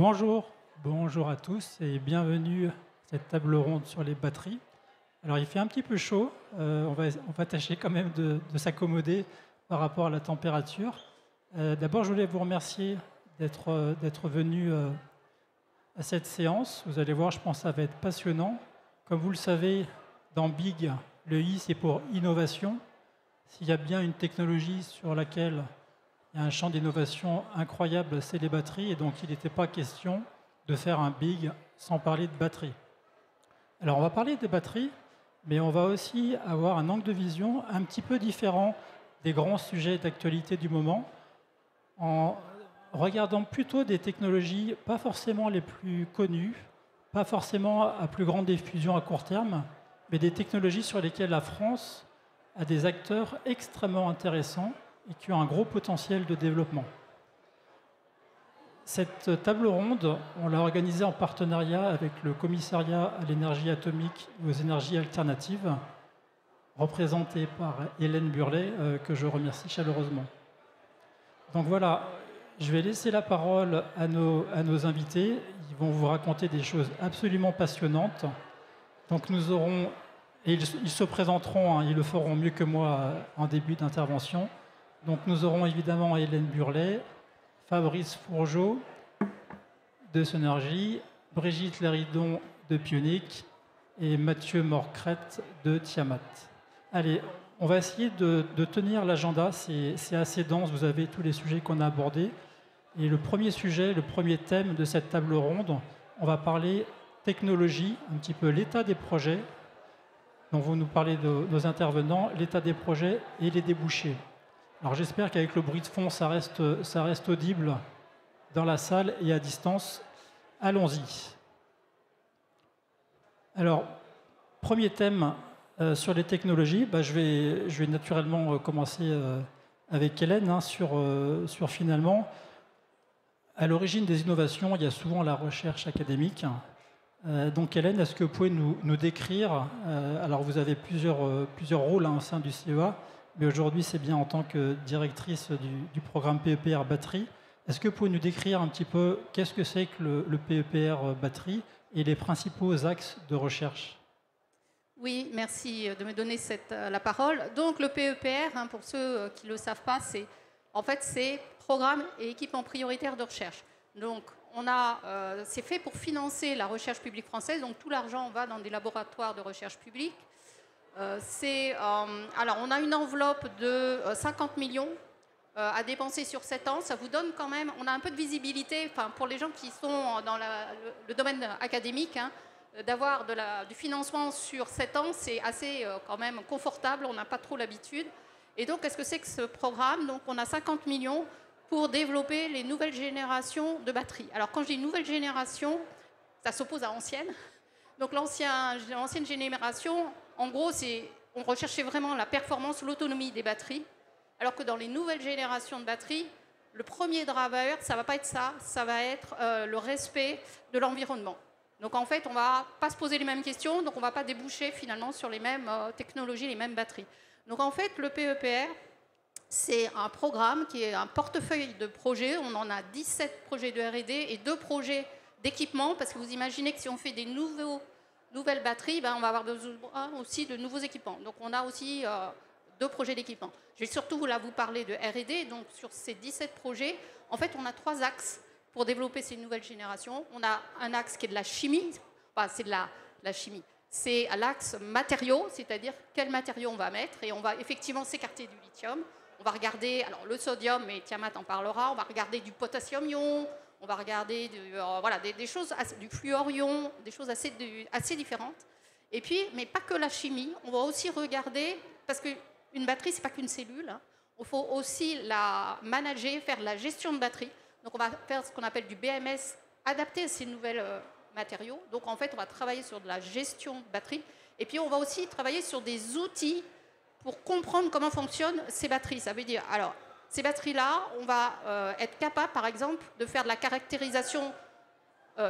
Bonjour, bonjour à tous et bienvenue à cette table ronde sur les batteries. Alors il fait un petit peu chaud, on va tâcher quand même de s'accommoder par rapport à la température. D'abord je voulais vous remercier d'être venu à cette séance. Vous allez voir, je pense que ça va être passionnant. Comme vous le savez, dans BIG, le I c'est pour innovation. S'il y a bien une technologie sur laquelle il y a un champ d'innovation incroyable, c'est les batteries, et donc il n'était pas question de faire un big sans parler de batterie. Alors on va parler des batteries, mais on va aussi avoir un angle de vision un petit peu différent des grands sujets d'actualité du moment, en regardant plutôt des technologies pas forcément les plus connues, pas forcément à plus grande diffusion à court terme, mais des technologies sur lesquelles la France a des acteurs extrêmement intéressants et qui ont un gros potentiel de développement. Cette table ronde, on l'a organisée en partenariat avec le Commissariat à l'énergie atomique et aux énergies alternatives, représenté par Hélène Burlet, que je remercie chaleureusement. Donc voilà, je vais laisser la parole à nos invités. Ils vont vous raconter des choses absolument passionnantes. Donc nous aurons, et ils se présenteront, hein, ils le feront mieux que moi en début d'intervention. Donc nous aurons évidemment Hélène Burlet, Fabrice Fourgeot de Sonergie, Brigitte Léridon de Pionic et Mathieu Morcrette de Tiamat. Allez, on va essayer de tenir l'agenda, c'est assez dense, vous avez tous les sujets qu'on a abordés. Et le premier sujet, le premier thème de cette table ronde, on va parler technologie, un petit peu l'état des projets, dont vous nous parlez de nos intervenants, l'état des projets et les débouchés. Alors j'espère qu'avec le bruit de fond, ça reste audible dans la salle et à distance. Allons-y. Alors, premier thème sur les technologies. Je vais naturellement commencer avec Hélène sur finalement, à l'origine des innovations, il y a souvent la recherche académique. Donc Hélène, est-ce que vous pouvez nous décrire, alors vous avez plusieurs rôles au sein du CEA, mais aujourd'hui c'est bien en tant que directrice du programme PEPR Batterie. Est-ce que vous pouvez nous décrire un petit peu qu'est-ce que c'est que le PEPR Batterie et les principaux axes de recherche? Oui, merci de me donner la parole. Donc le PEPR, pour ceux qui ne le savent pas, c'est Programme et équipement prioritaire de recherche. Donc c'est fait pour financer la recherche publique française, donc tout l'argent va dans des laboratoires de recherche publique. Alors on a une enveloppe de 50 millions à dépenser sur 7 ans. Ça vous donne quand même, on a un peu de visibilité, pour les gens qui sont dans le domaine académique, d'avoir du financement sur 7 ans, c'est assez quand même confortable, on n'a pas trop l'habitude. Et donc, qu'est-ce que c'est que ce programme? Donc, on a 50 millions pour développer les nouvelles générations de batteries. Alors, quand je dis nouvelle génération, ça s'oppose à ancienne. Donc, l'ancienne génération, en gros, on recherchait vraiment la performance, l'autonomie des batteries, alors que dans les nouvelles générations de batteries, le premier driver, ça ne va pas être ça, ça va être le respect de l'environnement. Donc en fait, on ne va pas se poser les mêmes questions, donc on ne va pas déboucher finalement sur les mêmes technologies, les mêmes batteries. Donc en fait, le PEPR, c'est un programme qui est un portefeuille de projets. On en a 17 projets de R&D et 2 projets d'équipement, parce que vous imaginez que si on fait des nouvelles batteries, on va avoir besoin aussi de nouveaux équipements. Donc on a aussi 2 projets d'équipement. Je vais surtout vous parler de R&D. Donc sur ces 17 projets, en fait, on a 3 axes pour développer ces nouvelles générations. On a un axe qui est de la chimie, c'est de la chimie. C'est l'axe matériaux, c'est-à-dire quels matériaux on va mettre, et on va effectivement s'écarter du lithium. On va regarder, alors le sodium, mais Tiamat en parlera, on va regarder du potassium-ion, on va regarder des choses, du fluor-ion, des choses assez différentes. Et puis, mais pas que la chimie, on va aussi regarder, parce qu'une batterie, c'est pas qu'une cellule, il faut aussi la manager, faire de la gestion de batterie. Donc on va faire ce qu'on appelle du BMS adapté à ces nouvelles matériaux. Donc en fait, on va travailler sur de la gestion de batterie. Et puis on va aussi travailler sur des outils pour comprendre comment fonctionnent ces batteries. Ça veut dire, alors, ces batteries-là, on va être capable, par exemple, de faire de la caractérisation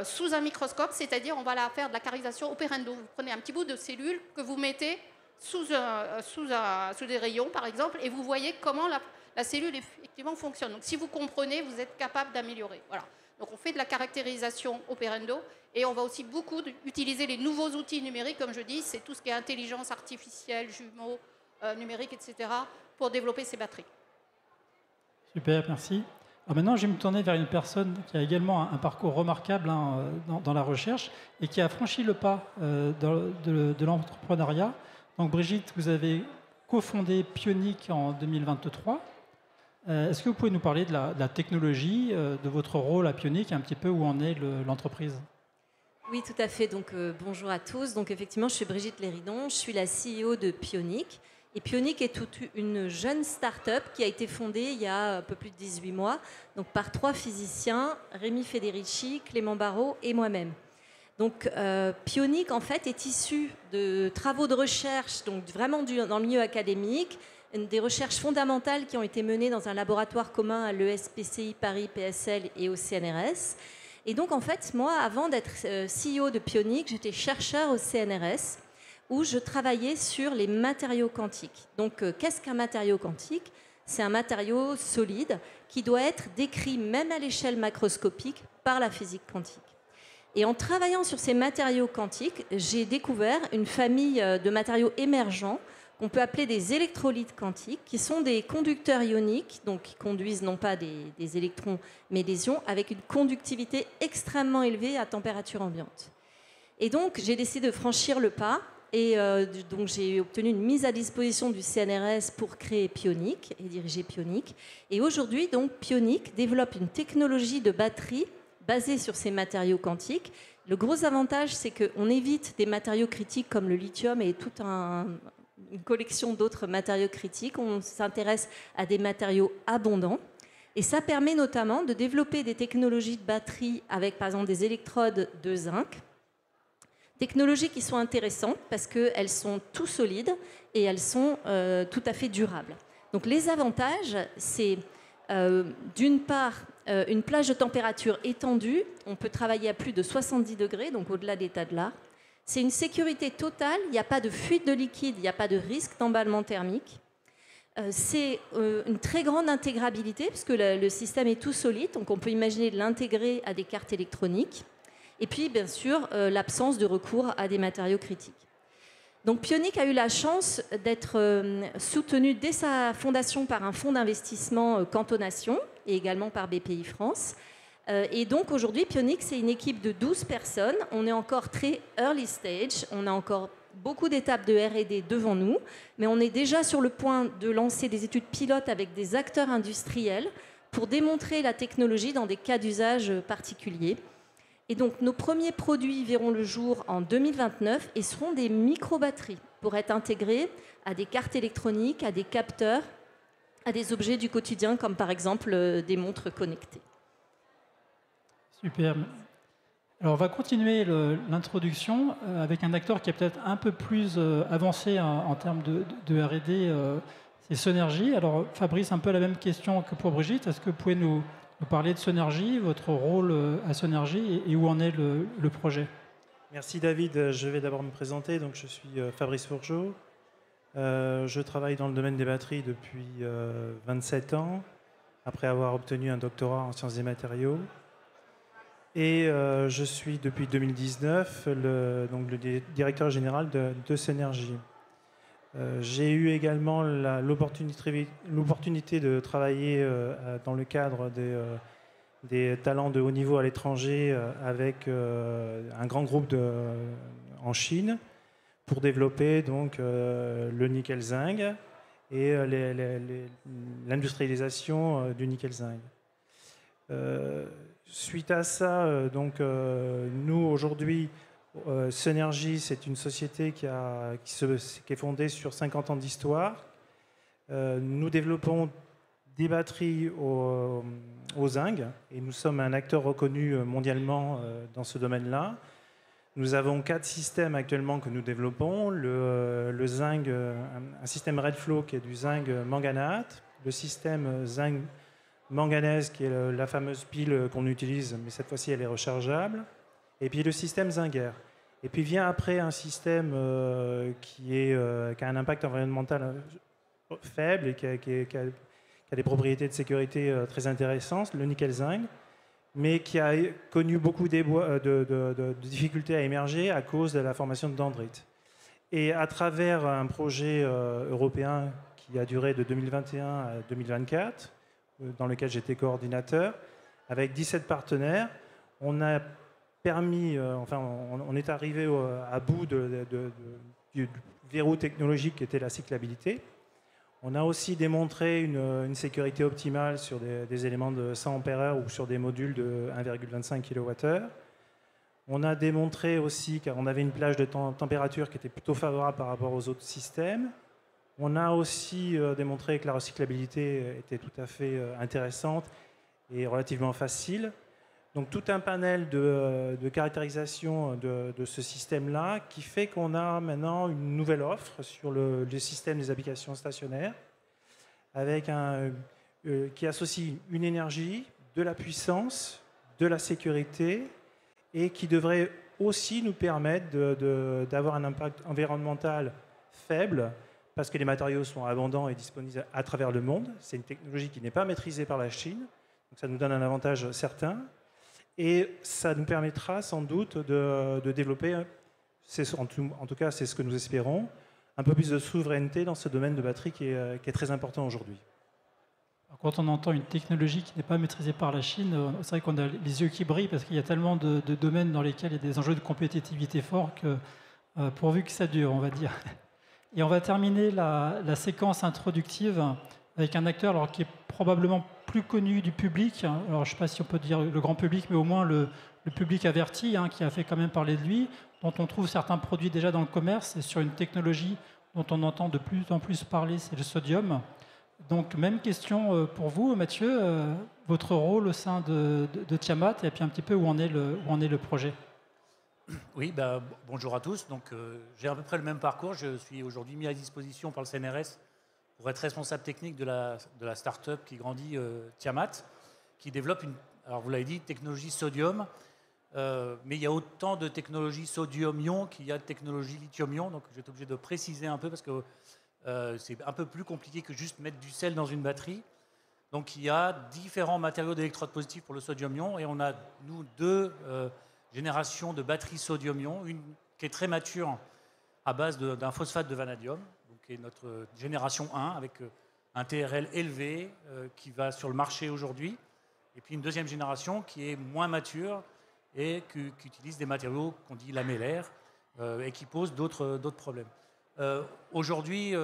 sous un microscope, c'est-à-dire on va faire de la caractérisation operando. Vous prenez un petit bout de cellule que vous mettez sous des rayons, par exemple, et vous voyez comment la cellule effectivement fonctionne. Donc si vous comprenez, vous êtes capable d'améliorer. Voilà. Donc on fait de la caractérisation operando et on va aussi beaucoup utiliser les nouveaux outils numériques, comme je dis, c'est tout ce qui est intelligence artificielle, jumeaux numériques, etc., pour développer ces batteries. Super, merci. Alors maintenant, je vais me tourner vers une personne qui a également un parcours remarquable dans la recherche et qui a franchi le pas de l'entrepreneuriat. Donc Brigitte, vous avez cofondé Pionic en 2023. Est-ce que vous pouvez nous parler de la technologie, de votre rôle à Pionic, un petit peu où en est l'entreprise? Oui, tout à fait. Donc, bonjour à tous. Donc, effectivement, je suis Brigitte Léridon, je suis la CEO de Pionic. Et Pionic est toute une jeune start-up qui a été fondée il y a un peu plus de 18 mois, donc par 3 physiciens, Rémi Federici, Clément Barrault et moi-même. Donc, Pionic, en fait, est issu de travaux de recherche, donc vraiment dans le milieu académique, des recherches fondamentales qui ont été menées dans un laboratoire commun à l'ESPCI Paris PSL et au CNRS. Et donc, en fait, moi, avant d'être CEO de Pionic, j'étais chercheur au CNRS, où je travaillais sur les matériaux quantiques. Donc, qu'est-ce qu'un matériau quantique? C'est un matériau solide qui doit être décrit même à l'échelle macroscopique par la physique quantique. Et en travaillant sur ces matériaux quantiques, j'ai découvert une famille de matériaux émergents qu'on peut appeler des électrolytes quantiques, qui sont des conducteurs ioniques, donc qui conduisent non pas des électrons, mais des ions, avec une conductivité extrêmement élevée à température ambiante. Et donc, j'ai décidé de franchir le pas. Et donc j'ai obtenu une mise à disposition du CNRS pour créer Pionic et diriger Pionic. Et aujourd'hui, donc, Pionic développe une technologie de batterie basée sur ces matériaux quantiques. Le gros avantage, c'est qu'on évite des matériaux critiques comme le lithium et toute une collection d'autres matériaux critiques. On s'intéresse à des matériaux abondants. Et ça permet notamment de développer des technologies de batterie avec, par exemple, des électrodes de zinc. Technologies qui sont intéressantes parce qu'elles sont tout solides et elles sont tout à fait durables. Donc les avantages, c'est d'une part une plage de température étendue. On peut travailler à plus de 70 degrés, donc au-delà de l'état de l'art. C'est une sécurité totale, il n'y a pas de fuite de liquide, il n'y a pas de risque d'emballement thermique. C'est une très grande intégrabilité puisque le système est tout solide, donc on peut imaginer de l'intégrer à des cartes électroniques. Et puis, bien sûr, l'absence de recours à des matériaux critiques. Donc, Pionic a eu la chance d'être soutenu dès sa fondation par un fonds d'investissement Cantonation et également par BPI France. Et donc, aujourd'hui, Pionic, c'est une équipe de 12 personnes. On est encore très early stage. On a encore beaucoup d'étapes de R&D devant nous. Mais on est déjà sur le point de lancer des études pilotes avec des acteurs industriels pour démontrer la technologie dans des cas d'usage particuliers. Et donc, nos premiers produits verront le jour en 2029 et seront des micro-batteries pour être intégrés à des cartes électroniques, à des capteurs, à des objets du quotidien, comme par exemple des montres connectées. Super. Alors, on va continuer l'introduction avec un acteur qui est peut-être un peu plus avancé en termes de R&D, c'est Sonergy. Alors, Fabrice, un peu la même question que pour Brigitte. Est-ce que vous pouvez nous parler de Sonergy, votre rôle à Sonergy et où en est le projet? Merci David. Je vais d'abord me présenter. Donc, je suis Fabrice Fourgeau. Je travaille dans le domaine des batteries depuis 27 ans, après avoir obtenu un doctorat en sciences des matériaux. Et je suis depuis 2019 le directeur général de Sonergy. J'ai eu également l'opportunité de travailler dans le cadre des talents de haut niveau à l'étranger avec un grand groupe en Chine pour développer donc, le nickel-zinc et l'industrialisation du nickel-zinc. Suite à ça, nous aujourd'hui, Sonergy, c'est une société qui est fondée sur 50 ans d'histoire. Nous développons des batteries au zinc et nous sommes un acteur reconnu mondialement dans ce domaine-là. Nous avons 4 systèmes actuellement que nous développons. Le zinc, un système Redflow qui est du zinc manganate, le système zinc manganèse qui est la fameuse pile qu'on utilise, mais cette fois-ci elle est rechargeable. Et puis le système Zinguer. Et puis vient après un système qui a un impact environnemental faible et qui a des propriétés de sécurité très intéressantes, le nickel-zinc. mais qui a connu beaucoup de difficultés à émerger à cause de la formation de dendrites. Et à travers un projet européen qui a duré de 2021 à 2024, dans lequel j'étais coordinateur, avec 17 partenaires, on a permis, on est arrivé à bout du verrou technologique qui était la cyclabilité. On a aussi démontré une sécurité optimale sur des éléments de 100 ampères ou sur des modules de 1,25 kWh. On a démontré aussi qu'on avait une plage de température qui était plutôt favorable par rapport aux autres systèmes. On a aussi démontré que la recyclabilité était tout à fait intéressante et relativement facile. Donc tout un panel de caractérisation de ce système-là qui fait qu'on a maintenant une nouvelle offre sur le système des applications stationnaires avec qui associe une énergie, de la puissance, de la sécurité et qui devrait aussi nous permettre d'avoir un impact environnemental faible parce que les matériaux sont abondants et disponibles à travers le monde. C'est une technologie qui n'est pas maîtrisée par la Chine, donc ça nous donne un avantage certain. Et ça nous permettra sans doute de développer, en tout cas c'est ce que nous espérons, un peu plus de souveraineté dans ce domaine de batterie qui est très important aujourd'hui. Quand on entend une technologie qui n'est pas maîtrisée par la Chine, c'est vrai qu'on a les yeux qui brillent parce qu'il y a tellement de domaines dans lesquels il y a des enjeux de compétitivité forts que pourvu que ça dure, on va dire. Et on va terminer la séquence introductive avec un acteur qui est probablement plus connu du public. Alors je ne sais pas si on peut dire le grand public, mais au moins le public averti, qui a fait quand même parler de lui, dont on trouve certains produits déjà dans le commerce, et sur une technologie dont on entend de plus en plus parler, c'est le sodium. Donc même question pour vous, Mathieu, votre rôle au sein de Tiamat, et puis un petit peu où en est le projet. Oui, bonjour à tous. Donc, j'ai à peu près le même parcours. Je suis aujourd'hui mis à disposition par le CNRS pour être responsable technique de la start-up qui grandit Tiamat, qui développe alors vous l'avez dit, technologie sodium, mais il y a autant de technologies sodium-ion qu'il y a de technologie lithium-ion, donc je vais être obligé de préciser un peu parce que c'est un peu plus compliqué que juste mettre du sel dans une batterie. Donc il y a différents matériaux d'électrodes positives pour le sodium-ion, et on a, nous, deux générations de batteries sodium-ion, une qui est très mature à base d'un phosphate de vanadium, qui est notre génération 1, avec un TRL élevé qui va sur le marché aujourd'hui. Et puis une deuxième génération qui est moins mature et qui utilise des matériaux qu'on dit lamellaires et qui posent d'autres problèmes. Aujourd'hui,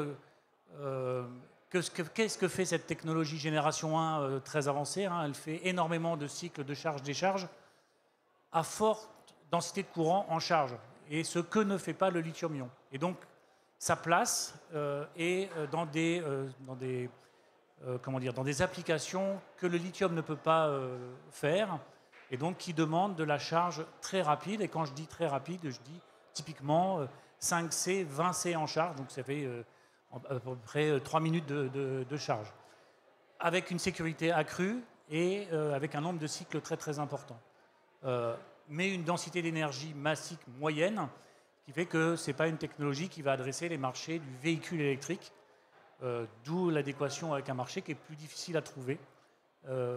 qu'est-ce que fait cette technologie génération 1 très avancée, Elle fait énormément de cycles de charge-décharge à forte densité de courant en charge, et ce que ne fait pas le lithium-ion. Et donc, sa place est dans des applications que le lithium ne peut pas faire, et donc qui demandent de la charge très rapide. Et quand je dis très rapide, je dis typiquement 5C, 20C en charge, donc ça fait à peu près 3 minutes de charge, avec une sécurité accrue et avec un nombre de cycles très très important. Mais une densité d'énergie massique moyenne, qui fait que ce n'est pas une technologie qui va adresser les marchés du véhicule électrique, d'où l'adéquation avec un marché qui est plus difficile à trouver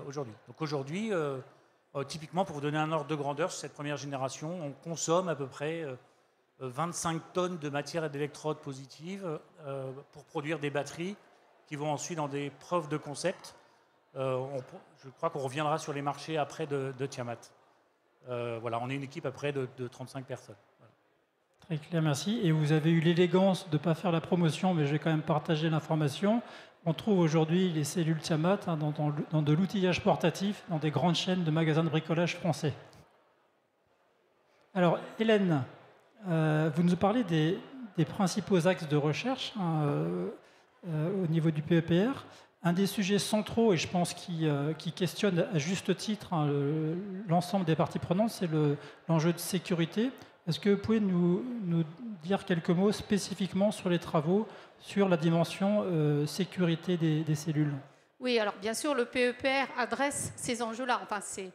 aujourd'hui. Donc aujourd'hui, typiquement pour vous donner un ordre de grandeur, sur cette première génération, on consomme à peu près 25 tonnes de matière et d'électrodes positives pour produire des batteries qui vont ensuite dans des preuves de concept. Je crois qu'on reviendra sur les marchés après de Tiamat. Voilà, on est une équipe après de 35 personnes. Voilà. Très clair, merci. Et vous avez eu l'élégance de ne pas faire la promotion, mais je vais quand même partager l'information. On trouve aujourd'hui les cellules Tiamat dans de l'outillage portatif, dans des grandes chaînes de magasins de bricolage français. Alors, Hélène, vous nous parlez des principaux axes de recherche au niveau du PEPR. Un des sujets centraux, et je pense qui questionne à juste titre l'ensemble des parties prenantes, c'est l'enjeu de sécurité. Est-ce que vous pouvez nous dire quelques mots spécifiquement sur les travaux, sur la dimension sécurité des cellules? Oui, alors bien sûr, le PEPR adresse ces enjeux-là. Enfin, c'est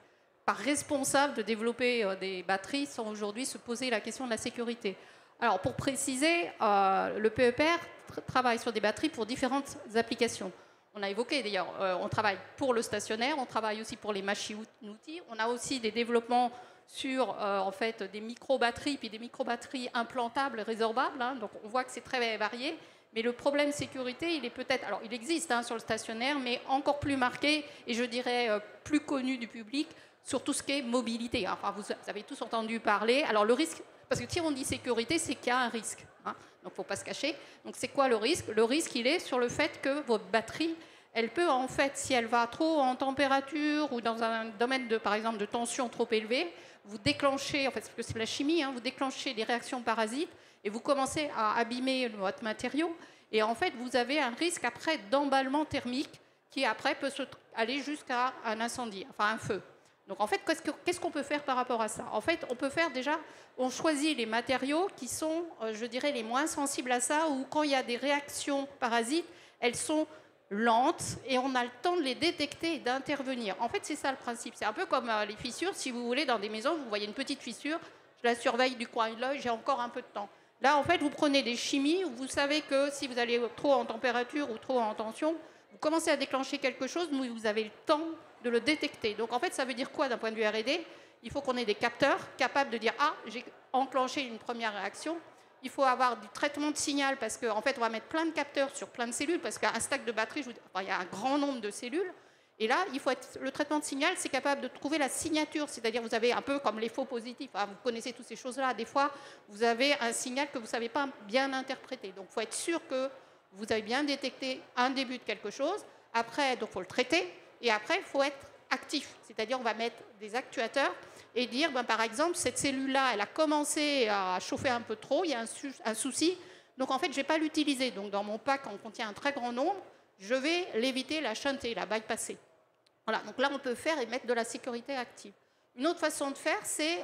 pas responsable de développer des batteries sans aujourd'hui se poser la question de la sécurité. Alors, pour préciser, le PEPR travaille sur des batteries pour différentes applications. on a évoqué d'ailleurs, on travaille pour le stationnaire, on travaille aussi pour les machines-outils, on a aussi des développements sur en fait, des micro-batteries, puis des micro-batteries implantables, résorbables, hein, donc on voit que c'est très varié. Mais le problème sécurité, il est peut-être... Alors, il existe sur le stationnaire, mais encore plus marqué, et je dirais plus connu du public, sur tout ce qui est mobilité. Enfin, vous avez tous entendu parler. Alors, le risque... Parce que si on dit sécurité, c'est qu'il y a un risque. Hein, donc, il ne faut pas se cacher. Donc, c'est quoi le risque? Le risque, il est sur le fait que votre batterie, elle peut, en fait, si elle va trop en température ou dans un domaine, par exemple, de tension trop élevée, vous déclenchez, en fait, parce que c'est la chimie, hein, vous déclenchez des réactions parasites, et vous commencez à abîmer votre matériau. Et en fait, vous avez un risque après d'emballement thermique qui après peut aller jusqu'à un incendie, enfin un feu. Donc en fait, qu'est-ce qu'on peut faire par rapport à ça? En fait, on peut faire déjà, on choisit les matériaux qui sont, je dirais, les moins sensibles à ça, ou quand il y a des réactions parasites, elles sont lentes et on a le temps de les détecter et d'intervenir. En fait, c'est ça le principe. C'est un peu comme les fissures. Si vous voulez, dans des maisons, vous voyez une petite fissure, je la surveille du coin de l'œil, j'ai encore un peu de temps. Là, en fait, vous prenez des chimies où vous savez que si vous allez trop en température ou trop en tension, vous commencez à déclencher quelque chose, mais vous avez le temps de le détecter. Donc, en fait, ça veut dire quoi d'un point de vue R&D? Il faut qu'on ait des capteurs capables de dire « Ah, j'ai enclenché une première réaction ». Il faut avoir du traitement de signal parce qu'en fait, on va mettre plein de capteurs sur plein de cellules parce qu'un stack de batterie, il y a un grand nombre de cellules. Et là, le traitement de signal, c'est capable de trouver la signature. C'est-à-dire, vous avez un peu comme les faux positifs. Vous connaissez toutes ces choses-là. Des fois, vous avez un signal que vous ne savez pas bien interpréter. Donc, il faut être sûr que vous avez bien détecté un début de quelque chose. Après, il faut le traiter. Et après, il faut être actif. C'est-à-dire, on va mettre des actuateurs et dire, par exemple, cette cellule-là, elle a commencé à chauffer un peu trop. Il y a un souci. Donc, en fait, je ne vais pas l'utiliser. Donc, dans mon pack, on contient un très grand nombre. Je vais l'éviter, la shunter, la bypasser. Voilà, donc là, on peut faire et mettre de la sécurité active. Une autre façon de faire, c'est,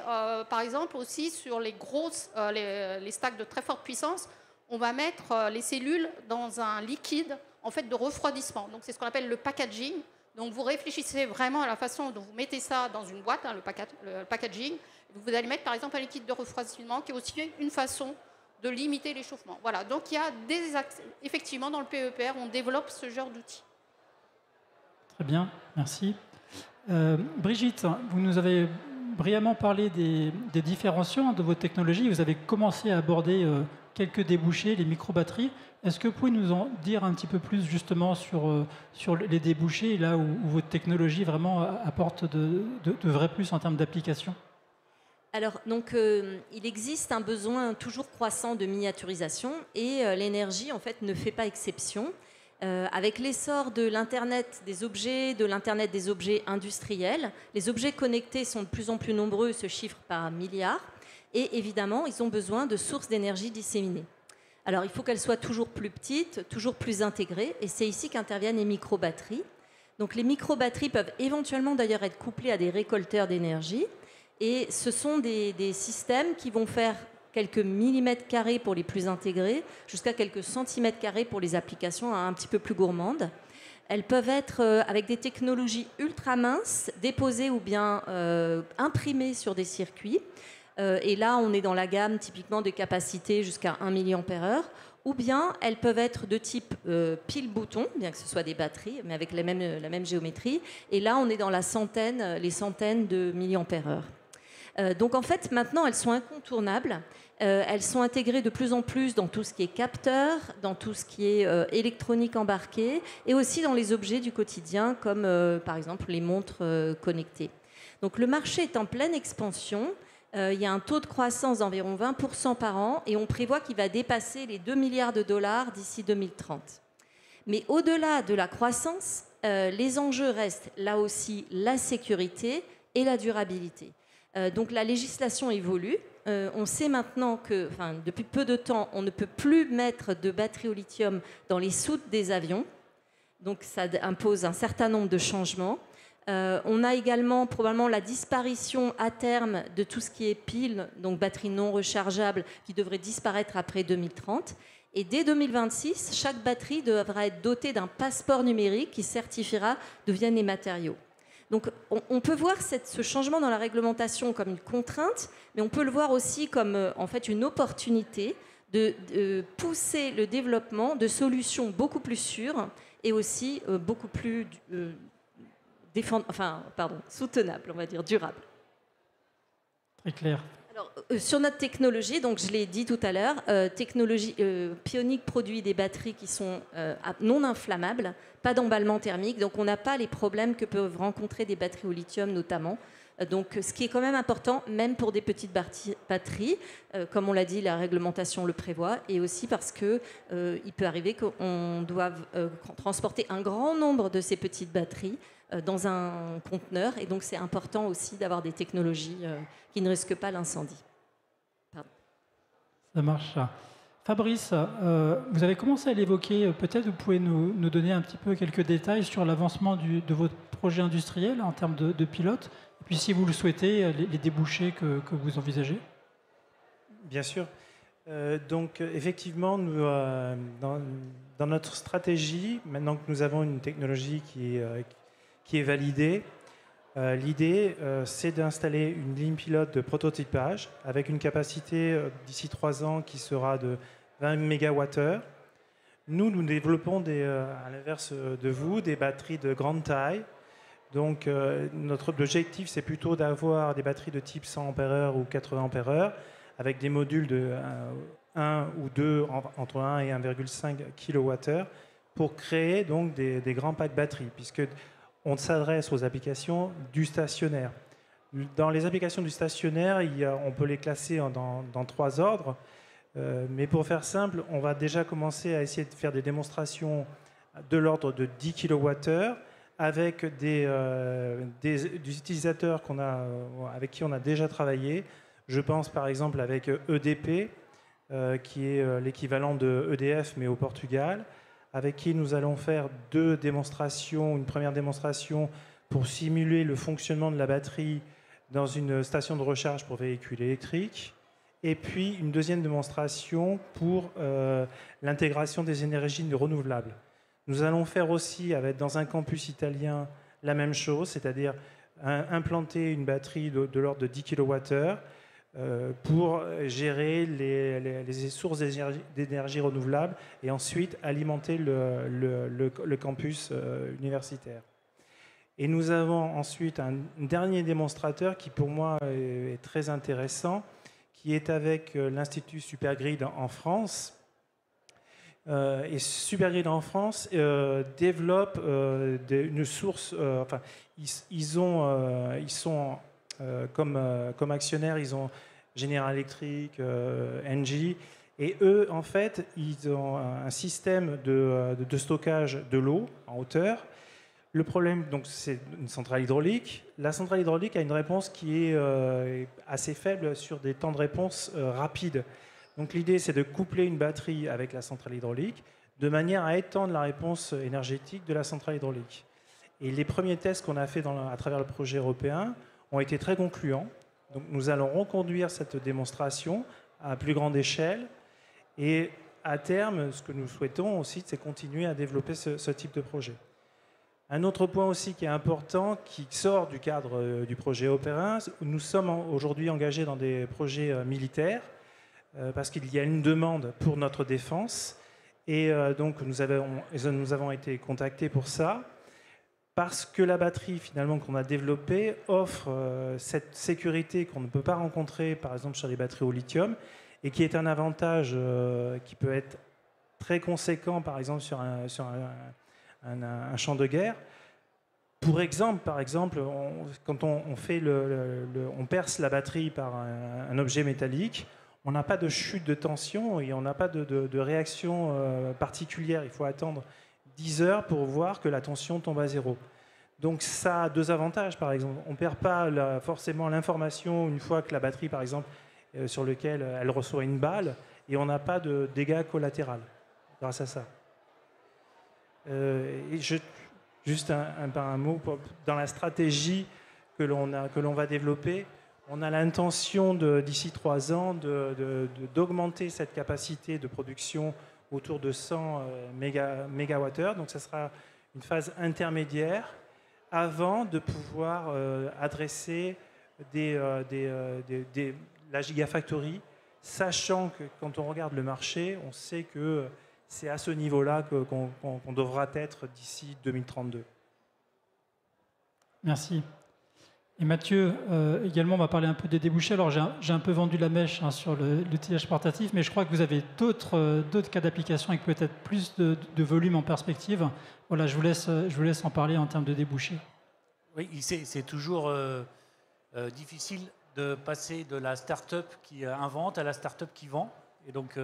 par exemple, aussi sur les grosses, les stacks de très forte puissance, on va mettre les cellules dans un liquide en fait, de refroidissement. Donc, c'est ce qu'on appelle le packaging. Donc, vous réfléchissez vraiment à la façon dont vous mettez ça dans une boîte, le packaging. Vous allez mettre, par exemple, un liquide de refroidissement qui est aussi une façon de limiter l'échauffement. Voilà, donc il y a effectivement, dans le PEPR, on développe ce genre d'outils. Très bien, merci. Brigitte, vous nous avez brillamment parlé des différenciants de votre technologie. Vous avez commencé à aborder quelques débouchés, les micro-batteries. Est-ce que vous pouvez nous en dire un petit peu plus justement sur les débouchés, là où votre technologie vraiment apporte de vrais plus en termes d'application? Alors, donc, il existe un besoin toujours croissant de miniaturisation et l'énergie, en fait, ne fait pas exception. Avec l'essor de l'Internet des objets, de l'Internet des objets industriels, les objets connectés sont de plus en plus nombreux, se chiffrent par milliards, et évidemment, ils ont besoin de sources d'énergie disséminées. Alors, il faut qu'elles soient toujours plus petites, toujours plus intégrées, et c'est ici qu'interviennent les micro-batteries. Donc, les micro-batteries peuvent éventuellement d'ailleurs être couplées à des récolteurs d'énergie, et ce sont des systèmes qui vont faire quelques millimètres carrés pour les plus intégrés, jusqu'à quelques centimètres carrés pour les applications un petit peu plus gourmandes. Elles peuvent être avec des technologies ultra minces, déposées ou bien imprimées sur des circuits. Et là, on est dans la gamme typiquement de capacités jusqu'à 1 mAh. Ou bien elles peuvent être de type pile-bouton, bien que ce soit des batteries, mais avec la même géométrie. Et là, on est dans les centaines de milliampères-heure. Donc en fait, maintenant, elles sont incontournables. Elles sont intégrées de plus en plus dans tout ce qui est capteur, dans tout ce qui est électronique embarquée, et aussi dans les objets du quotidien, comme par exemple les montres connectées. Donc le marché est en pleine expansion. Il y a un taux de croissance d'environ 20% par an, et on prévoit qu'il va dépasser les 2 milliards de dollars d'ici 2030. Mais au-delà de la croissance, les enjeux restent là aussi la sécurité et la durabilité. Donc la législation évolue. On sait maintenant que, depuis peu de temps, on ne peut plus mettre de batteries au lithium dans les soutes des avions. Donc ça impose un certain nombre de changements. On a également probablement la disparition à terme de tout ce qui est piles, donc batteries non rechargeables, qui devraient disparaître après 2030. Et dès 2026, chaque batterie devra être dotée d'un passeport numérique qui certifiera d'où viennent les matériaux. Donc on peut voir ce changement dans la réglementation comme une contrainte, mais on peut le voir aussi comme en fait une opportunité de pousser le développement de solutions beaucoup plus sûres et aussi beaucoup plus soutenables, on va dire, durables. Très clair. Alors, sur notre technologie, donc je l'ai dit tout à l'heure, Pionic produit des batteries qui sont non inflammables, pas d'emballement thermique, donc on n'a pas les problèmes que peuvent rencontrer des batteries au lithium notamment. Donc, ce qui est quand même important, même pour des petites batteries, comme on l'a dit, la réglementation le prévoit, et aussi parce qu'il peut arriver qu'on doive transporter un grand nombre de ces petites batteries dans un conteneur, et donc c'est important aussi d'avoir des technologies qui ne risquent pas l'incendie. Ça marche. Fabrice, vous avez commencé à l'évoquer, peut-être vous pouvez nous donner un petit peu quelques détails sur l'avancement de votre projet industriel en termes de pilote, et puis si vous le souhaitez, les débouchés que vous envisagez. Bien sûr. Donc effectivement, nous, dans notre stratégie, maintenant que nous avons une technologie qui est validée, l'idée c'est d'installer une ligne pilote de prototypage avec une capacité d'ici 3 ans qui sera de 20 MWh. Nous développons à l'inverse de vous, des batteries de grande taille. Donc notre objectif c'est plutôt d'avoir des batteries de type 100 Ah ou 80 Ah avec des modules de 1 ou 2 entre 1 et 1,5 kWh pour créer donc des grands packs batteries, puisque on s'adresse aux applications du stationnaire. Dans les applications du stationnaire, on peut les classer dans 3 ordres, mais pour faire simple, on va déjà commencer à essayer de faire des démonstrations de l'ordre de 10 kWh avec des utilisateurs avec qui on a déjà travaillé. Je pense par exemple avec EDP, qui est l'équivalent de EDF mais au Portugal, avec qui nous allons faire 2 démonstrations. Une première démonstration pour simuler le fonctionnement de la batterie dans une station de recharge pour véhicules électriques, et puis une deuxième démonstration pour l'intégration des énergies renouvelables. Nous allons faire aussi, dans un campus italien, la même chose, c'est-à-dire implanter une batterie de l'ordre de 10 kWh pour gérer les sources d'énergie renouvelable et ensuite alimenter le campus universitaire. Et nous avons ensuite un dernier démonstrateur qui pour moi est très intéressant, qui est avec l'Institut Supergrid en France. Et Supergrid en France développe une source. Ils sont comme actionnaires, ils ont General Electric, Engie, et eux, en fait, ils ont un système de stockage de l'eau en hauteur. Le problème, donc, c'est une centrale hydraulique. La centrale hydraulique a une réponse qui est assez faible sur des temps de réponse rapides. Donc l'idée, c'est de coupler une batterie avec la centrale hydraulique de manière à étendre la réponse énergétique de la centrale hydraulique. Et les premiers tests qu'on a fait à travers le projet européen ont été très concluants. Donc nous allons reconduire cette démonstration à plus grande échelle. Et à terme, ce que nous souhaitons aussi, c'est continuer à développer ce type de projet. Un autre point aussi qui est important, qui sort du cadre du projet européen, nous sommes aujourd'hui engagés dans des projets militaires, parce qu'il y a une demande pour notre défense. Et donc nous avons été contactés pour ça, parce que la batterie finalement qu'on a développée offre cette sécurité qu'on ne peut pas rencontrer par exemple sur les batteries au lithium, et qui est un avantage qui peut être très conséquent par exemple sur un champ de guerre. Par exemple, quand on perce la batterie par un objet métallique, on n'a pas de chute de tension et on n'a pas de réaction particulière. Il faut attendre 10 heures pour voir que la tension tombe à 0. Donc ça a 2 avantages, par exemple. On ne perd pas forcément l'information une fois que la batterie, par exemple, sur laquelle elle reçoit une balle, et on n'a pas de dégâts collatéraux grâce à ça. Juste un mot, dans la stratégie que l'on va développer, on a l'intention d'ici 3 ans d'augmenter cette capacité de production autour de 100 MWh. Donc ça sera une phase intermédiaire avant de pouvoir adresser la Gigafactory, sachant que quand on regarde le marché, on sait que c'est à ce niveau-là qu'on devra être d'ici 2032. Merci. Et Mathieu, également, m'a parlé un peu des débouchés. Alors, j'ai un peu vendu la mèche sur l'outillage portatif, mais je crois que vous avez d'autres cas d'application avec peut-être plus de volume en perspective. Voilà, je vous laisse en parler en termes de débouchés. Oui, c'est toujours difficile de passer de la start-up qui invente à la start-up qui vend. Et donc,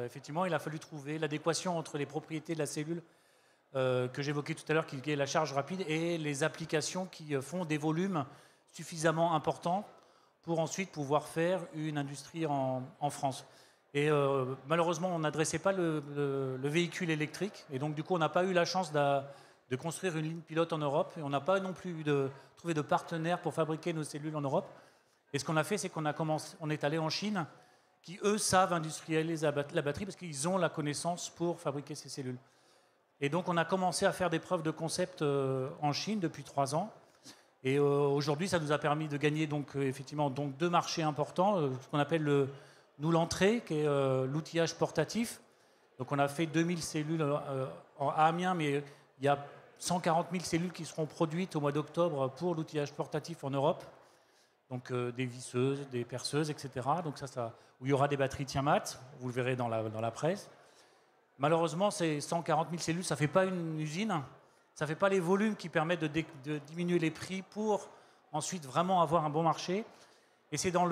effectivement, il a fallu trouver l'adéquation entre les propriétés de la cellule que j'évoquais tout à l'heure, qui est la charge rapide, et les applications qui font des volumes suffisamment importants pour ensuite pouvoir faire une industrie en France. Et malheureusement, on n'adressait pas le véhicule électrique. Et donc, du coup, on n'a pas eu la chance de construire une ligne pilote en Europe. Et on n'a pas non plus trouvé de partenaires pour fabriquer nos cellules en Europe. Et ce qu'on a fait, c'est on est allé en Chine, qui, eux, savent industrialiser la batterie parce qu'ils ont la connaissance pour fabriquer ces cellules. Et donc, on a commencé à faire des preuves de concept en Chine depuis 3 ans. Et aujourd'hui, ça nous a permis de gagner effectivement 2 marchés importants, ce qu'on appelle l'entrée, qui est l'outillage portatif. Donc, on a fait 2000 cellules à Amiens, mais il y a 140 000 cellules qui seront produites au mois d'octobre pour l'outillage portatif en Europe. Donc, des visseuses, des perceuses, etc. Donc, où il y aura des batteries Tiamat, vous le verrez dans la presse. Malheureusement, ces 140 000 cellules, ça ne fait pas une usine. Ça ne fait pas les volumes qui permettent de diminuer les prix pour ensuite vraiment avoir un bon marché. Et c'est dans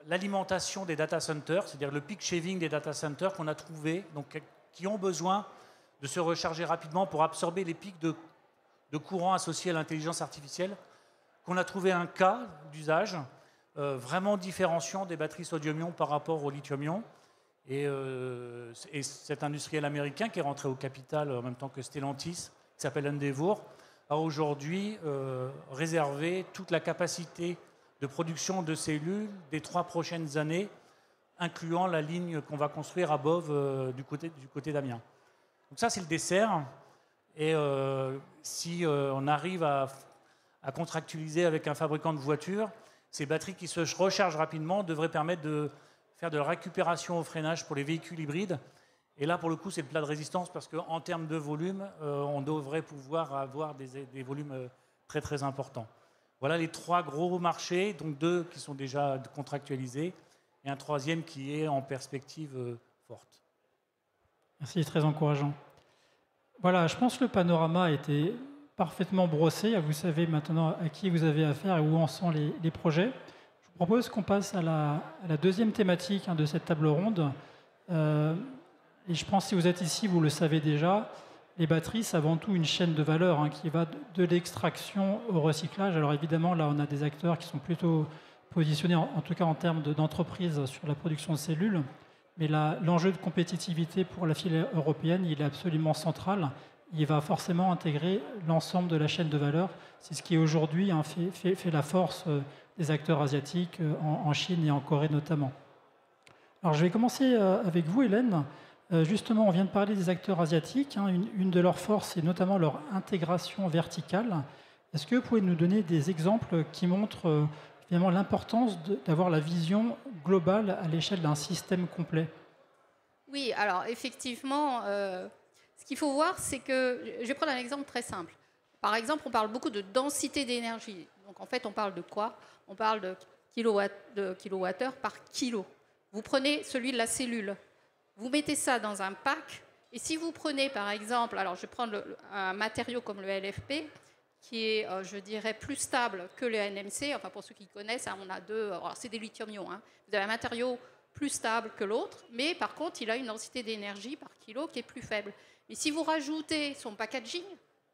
l'alimentation des data centers, c'est-à-dire le peak shaving des data centers qu'on a trouvé, donc, qui ont besoin de se recharger rapidement pour absorber les pics de courant associés à l'intelligence artificielle, qu'on a trouvé un cas d'usage vraiment différenciant des batteries sodium-ion par rapport au lithium-ion. Et cet industriel américain qui est rentré au capital en même temps que Stellantis, qui s'appelle Endeavour, a aujourd'hui réservé toute la capacité de production de cellules des 3 prochaines années, incluant la ligne qu'on va construire à Bove du côté d'Amiens. Donc ça, c'est le dessert. Et si on arrive à contractualiser avec un fabricant de voitures, ces batteries qui se rechargent rapidement devraient permettre de faire de la récupération au freinage pour les véhicules hybrides. Et là, pour le coup, c'est le plat de résistance parce qu'en termes de volume, on devrait pouvoir avoir des volumes très, très importants. Voilà les 3 gros marchés, donc 2 qui sont déjà contractualisés et un 3e qui est en perspective forte. Merci, très encourageant. Voilà, je pense que le panorama a été parfaitement brossé. Vous savez maintenant à qui vous avez affaire et où en sont les projets. Je propose qu'on passe à la 2e thématique de cette table ronde. Et je pense que si vous êtes ici, vous le savez déjà, les batteries, c'est avant tout une chaîne de valeur qui va de l'extraction au recyclage. Alors évidemment, là, on a des acteurs qui sont plutôt positionnés, en tout cas en termes d'entreprise, sur la production de cellules. Mais l'enjeu de compétitivité pour la filière européenne, il est absolument central. Il va forcément intégrer l'ensemble de la chaîne de valeur. C'est ce qui aujourd'hui fait la force des acteurs asiatiques en Chine et en Corée notamment. Alors je vais commencer avec vous, Hélène. Justement, on vient de parler des acteurs asiatiques. Une de leurs forces, c'est notamment leur intégration verticale. Est-ce que vous pouvez nous donner des exemples qui montrent finalement l'importance d'avoir la vision globale à l'échelle d'un système complet? Oui, alors effectivement, ce qu'il faut voir, c'est que, je vais prendre un exemple très simple. Par exemple, on parle beaucoup de densité d'énergie. Donc en fait, on parle de quoi? On parle de kilowattheure par kilo. Vous prenez celui de la cellule, vous mettez ça dans un pack, et si vous prenez par exemple, alors je vais prendre un matériau comme le LFP, qui est, je dirais, plus stable que le NMC, enfin pour ceux qui connaissent, on a 2, alors c'est des lithium-ion, vous avez un matériau plus stable que l'autre, mais par contre, il a une densité d'énergie par kilo qui est plus faible. Mais si vous rajoutez son packaging,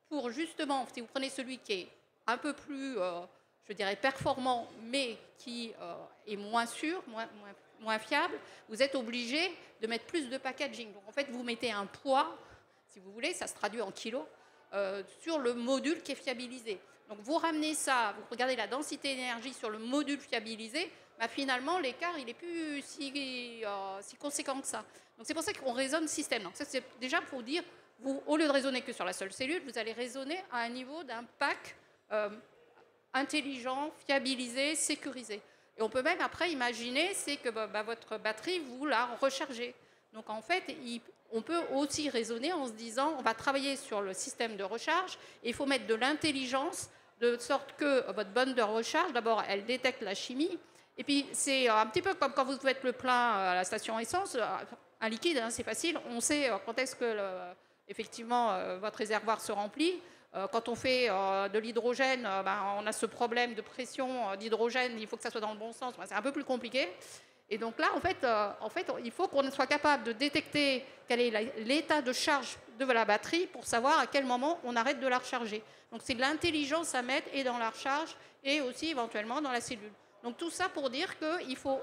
pour justement, si vous prenez celui qui est un peu plus, je dirais, performant, mais qui est moins sûr, moins fiable, vous êtes obligé de mettre plus de packaging. Donc en fait, vous mettez un poids, si vous voulez, ça se traduit en kilos, sur le module qui est fiabilisé. Donc vous ramenez ça, vous regardez la densité d'énergie sur le module fiabilisé, finalement l'écart il n'est plus si conséquent que ça. Donc c'est pour ça qu'on raisonne système. Donc ça c'est déjà pour dire, vous, au lieu de raisonner que sur la seule cellule, vous allez raisonner à un niveau d'un pack intelligent, fiabilisé, sécurisé. Et on peut même après imaginer, c'est que votre batterie, vous la rechargez. Donc en fait, on peut aussi raisonner en se disant, on va travailler sur le système de recharge, et il faut mettre de l'intelligence, de sorte que votre borne de recharge, d'abord, elle détecte la chimie, et puis c'est un petit peu comme quand vous faites le plein à la station essence, un liquide, hein, c'est facile, on sait quand est-ce que effectivement votre réservoir se remplit. Quand on fait de l'hydrogène, on a ce problème de pression d'hydrogène, il faut que ça soit dans le bon sens, c'est un peu plus compliqué. Et donc là, en fait, il faut qu'on soit capable de détecter quel est l'état de charge de la batterie pour savoir à quel moment on arrête de la recharger. Donc c'est de l'intelligence à mettre et dans la recharge et aussi éventuellement dans la cellule. Donc tout ça pour dire qu'il faut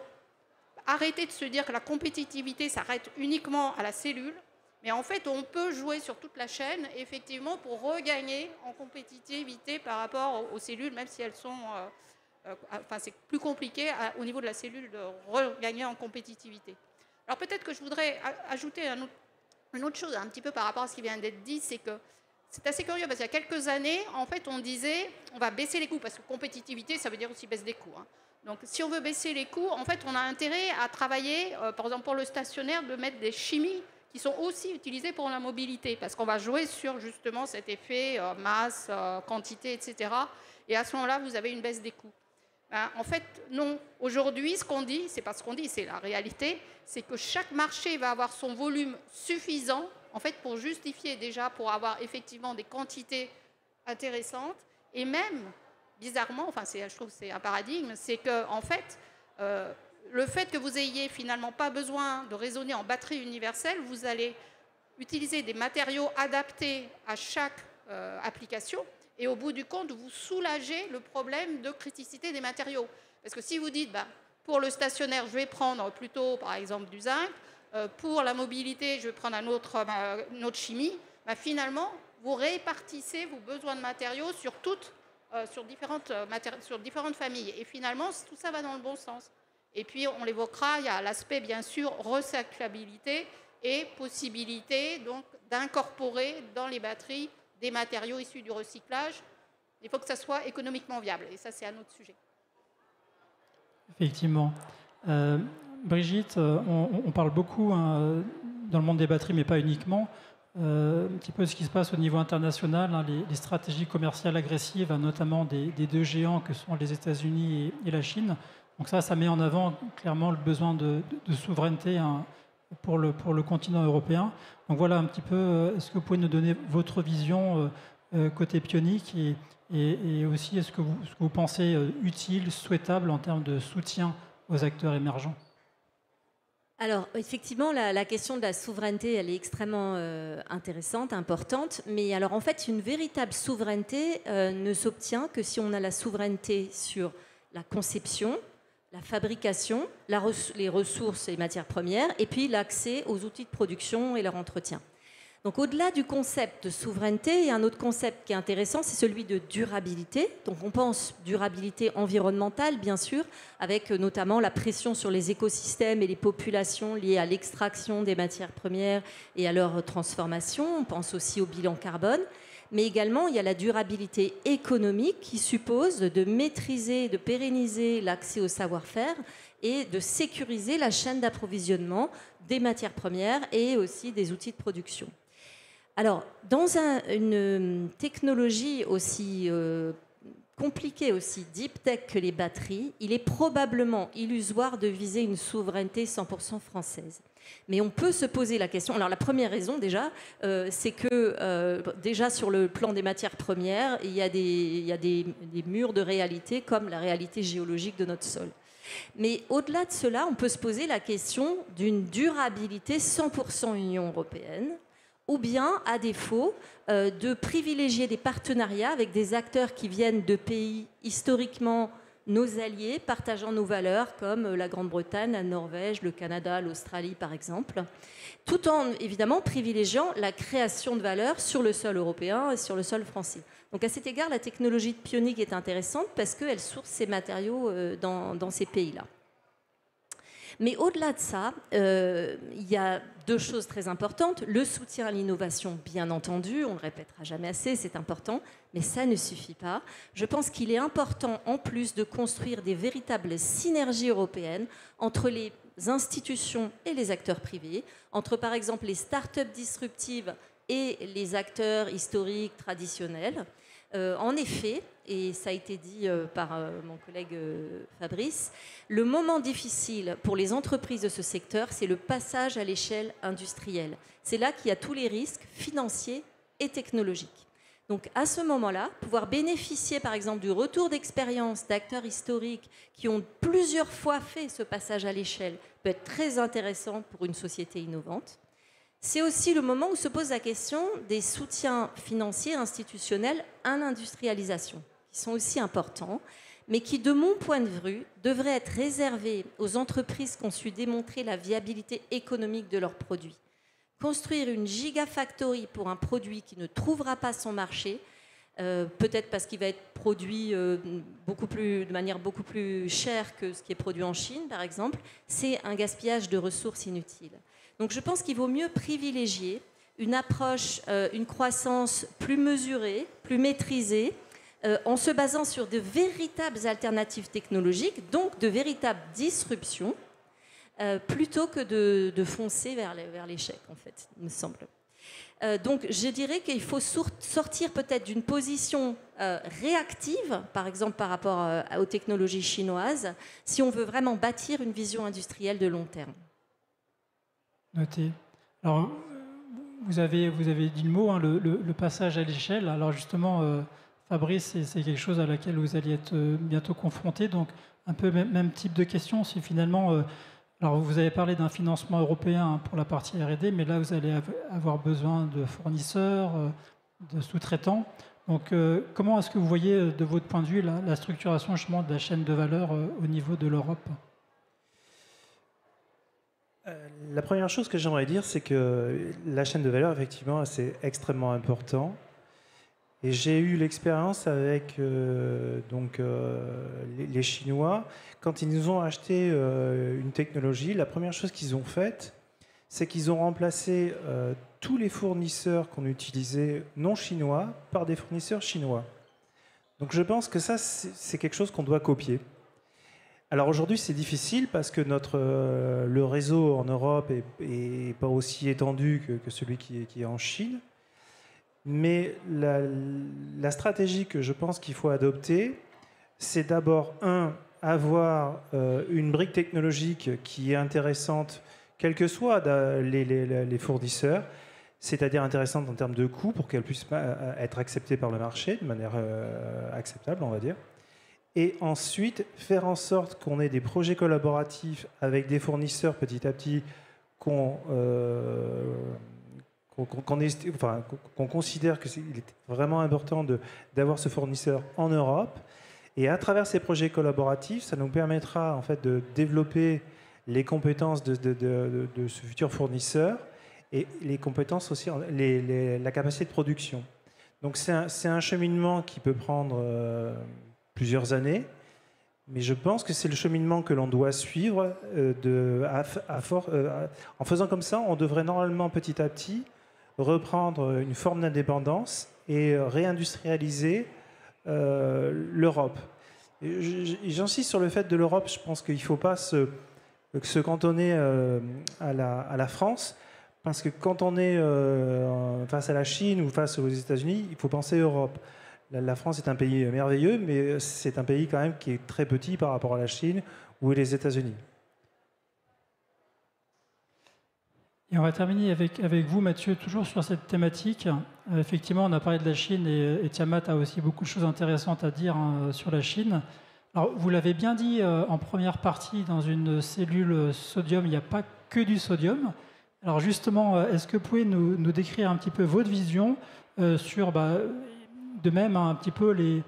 arrêter de se dire que la compétitivité s'arrête uniquement à la cellule, mais en fait on peut jouer sur toute la chaîne effectivement pour regagner en compétitivité par rapport aux cellules, même si elles sont... c'est plus compliqué au niveau de la cellule de regagner en compétitivité. Alors peut-être que je voudrais ajouter une autre chose un petit peu par rapport à ce qui vient d'être dit, c'est que c'est assez curieux parce qu'il y a quelques années, en fait, on disait on va baisser les coûts parce que compétitivité, ça veut dire aussi baisse des coûts. Hein. Donc si on veut baisser les coûts, en fait, on a intérêt à travailler, par exemple pour le stationnaire, de mettre des chimies qui sont aussi utilisées pour la mobilité parce qu'on va jouer sur justement cet effet masse, quantité, etc. Et à ce moment-là, vous avez une baisse des coûts. En fait, non. Aujourd'hui, ce qu'on dit, c'est pas ce qu'on dit, c'est la réalité, c'est que chaque marché va avoir son volume suffisant, en fait, pour justifier déjà, pour avoir effectivement des quantités intéressantes. Et même, bizarrement, je trouve que c'est un paradigme, c'est que, en fait, le fait que vous ayez finalement pas besoin de raisonner en batterie universelle, vous allez utiliser des matériaux adaptés à chaque application. Et au bout du compte, vous soulagez le problème de criticité des matériaux. Parce que si vous dites, pour le stationnaire, je vais prendre plutôt, par exemple, du zinc, pour la mobilité, je vais prendre une autre chimie, finalement, vous répartissez vos besoins de matériaux sur différentes familles. Et finalement, tout ça va dans le bon sens. Et puis, on l'évoquera, il y a l'aspect, bien sûr, recyclabilité et possibilité donc d'incorporer dans les batteries des matériaux issus du recyclage. Il faut que ça soit économiquement viable. Et ça, c'est un autre sujet. Effectivement. Brigitte, on parle beaucoup dans le monde des batteries, mais pas uniquement. Un petit peu ce qui se passe au niveau international, les stratégies commerciales agressives, notamment des deux géants que sont les États-Unis et la Chine. Donc ça met en avant clairement le besoin de souveraineté pour le continent européen. Donc voilà un petit peu, est-ce que vous pouvez nous donner votre vision côté Pionic et aussi est-ce que vous pensez utile, souhaitable en termes de soutien aux acteurs émergents? Alors, effectivement, la question de la souveraineté, elle est extrêmement intéressante, importante. Mais alors, en fait, une véritable souveraineté ne s'obtient que si on a la souveraineté sur la conception, la fabrication, les ressources et les matières premières, et puis l'accès aux outils de production et leur entretien. Donc au-delà du concept de souveraineté, il y a un autre concept qui est intéressant, c'est celui de durabilité. Donc on pense durabilité environnementale, bien sûr, avec notamment la pression sur les écosystèmes et les populations liées à l'extraction des matières premières et à leur transformation. On pense aussi au bilan carbone. Mais également, il y a la durabilité économique qui suppose de maîtriser, de pérenniser l'accès au savoir-faire et de sécuriser la chaîne d'approvisionnement des matières premières et aussi des outils de production. Alors, dans une technologie aussi compliquée, aussi deep tech que les batteries, il est probablement illusoire de viser une souveraineté 100% française. Mais on peut se poser la question. Alors la première raison déjà, c'est que déjà sur le plan des matières premières, il y a des murs de réalité comme la réalité géologique de notre sol. Mais au-delà de cela, on peut se poser la question d'une durabilité 100% Union européenne, ou bien, à défaut, de privilégier des partenariats avec des acteurs qui viennent de pays historiquement nos alliés, partageant nos valeurs, comme la Grande-Bretagne, la Norvège, le Canada, l'Australie, par exemple, tout en, évidemment, privilégiant la création de valeur sur le sol européen et sur le sol français. Donc, à cet égard, la technologie de Pionic est intéressante parce qu'elle source ses matériaux dans ces pays-là. Mais au-delà de ça, il y a deux choses très importantes. Le soutien à l'innovation, bien entendu, on ne le répétera jamais assez, c'est important, mais ça ne suffit pas. Je pense qu'il est important, en plus, de construire des véritables synergies européennes entre les institutions et les acteurs privés, entre par exemple les start-up disruptives et les acteurs historiques, traditionnels. En effet, et ça a été dit par mon collègue Fabrice, le moment difficile pour les entreprises de ce secteur, c'est le passage à l'échelle industrielle. C'est là qu'il y a tous les risques financiers et technologiques. Donc à ce moment-là, pouvoir bénéficier par exemple du retour d'expérience d'acteurs historiques qui ont plusieurs fois fait ce passage à l'échelle peut être très intéressant pour une société innovante. C'est aussi le moment où se pose la question des soutiens financiers institutionnels à l'industrialisation, qui sont aussi importants, mais qui, de mon point de vue, devraient être réservés aux entreprises qui ont su démontrer la viabilité économique de leurs produits. Construire une gigafactory pour un produit qui ne trouvera pas son marché, peut-être parce qu'il va être produit de manière beaucoup plus chère que ce qui est produit en Chine, par exemple, c'est un gaspillage de ressources inutiles. Donc je pense qu'il vaut mieux privilégier une approche, une croissance plus mesurée, plus maîtrisée, en se basant sur de véritables alternatives technologiques, donc de véritables disruptions, plutôt que de foncer vers l'échec, en fait, il me semble. Donc je dirais qu'il faut sortir peut-être d'une position réactive, par exemple par rapport aux technologies chinoises, si on veut vraiment bâtir une vision industrielle de long terme. Noté. Alors, vous avez dit le mot, hein, le passage à l'échelle. Alors justement, Fabrice, c'est quelque chose à laquelle vous allez être bientôt confronté. Donc, un peu même type de question, si finalement... alors, vous avez parlé d'un financement européen pour la partie R&D, mais là, vous allez avoir besoin de fournisseurs, de sous-traitants. Donc, comment est-ce que vous voyez, de votre point de vue, la structuration justement de la chaîne de valeur au niveau de l'Europe ? La première chose que j'aimerais dire, c'est que la chaîne de valeur, effectivement, c'est extrêmement important. Et j'ai eu l'expérience avec les Chinois. Quand ils nous ont acheté une technologie, la première chose qu'ils ont faite, c'est qu'ils ont remplacé tous les fournisseurs qu'on utilisait non chinois par des fournisseurs chinois. Donc je pense que ça, c'est quelque chose qu'on doit copier. Alors aujourd'hui, c'est difficile parce que le réseau en Europe est pas aussi étendu que celui qui est en Chine. Mais la stratégie que je pense qu'il faut adopter, c'est d'abord, avoir une brique technologique qui est intéressante, quels que soient les fournisseurs, c'est-à-dire intéressante en termes de coût pour qu'elle puisse être acceptée par le marché de manière acceptable, on va dire. Et ensuite, faire en sorte qu'on ait des projets collaboratifs avec des fournisseurs petit à petit qu'on considère qu'il est vraiment important d'avoir ce fournisseur en Europe. Et à travers ces projets collaboratifs, ça nous permettra en fait de développer les compétences de ce futur fournisseur et les compétences aussi, la capacité de production. Donc c'est un cheminement qui peut prendre plusieurs années, mais je pense que c'est le cheminement que l'on doit suivre. En faisant comme ça, on devrait normalement petit à petit reprendre une forme d'indépendance et réindustrialiser l'Europe. J'insiste sur le fait de l'Europe, je pense qu'il ne faut pas se cantonner à la France, parce que quand on est face à la Chine ou face aux États-Unis, il faut penser Europe. La France est un pays merveilleux, mais c'est un pays quand même qui est très petit par rapport à la Chine ou les États-Unis. Et on va terminer avec vous, Mathieu, toujours sur cette thématique. Effectivement, on a parlé de la Chine et Tiamat a aussi beaucoup de choses intéressantes à dire sur la Chine. Alors, vous l'avez bien dit en première partie, dans une cellule sodium, il n'y a pas que du sodium. Alors justement, est-ce que vous pouvez nous décrire un petit peu votre vision sur, de même, un petit peu les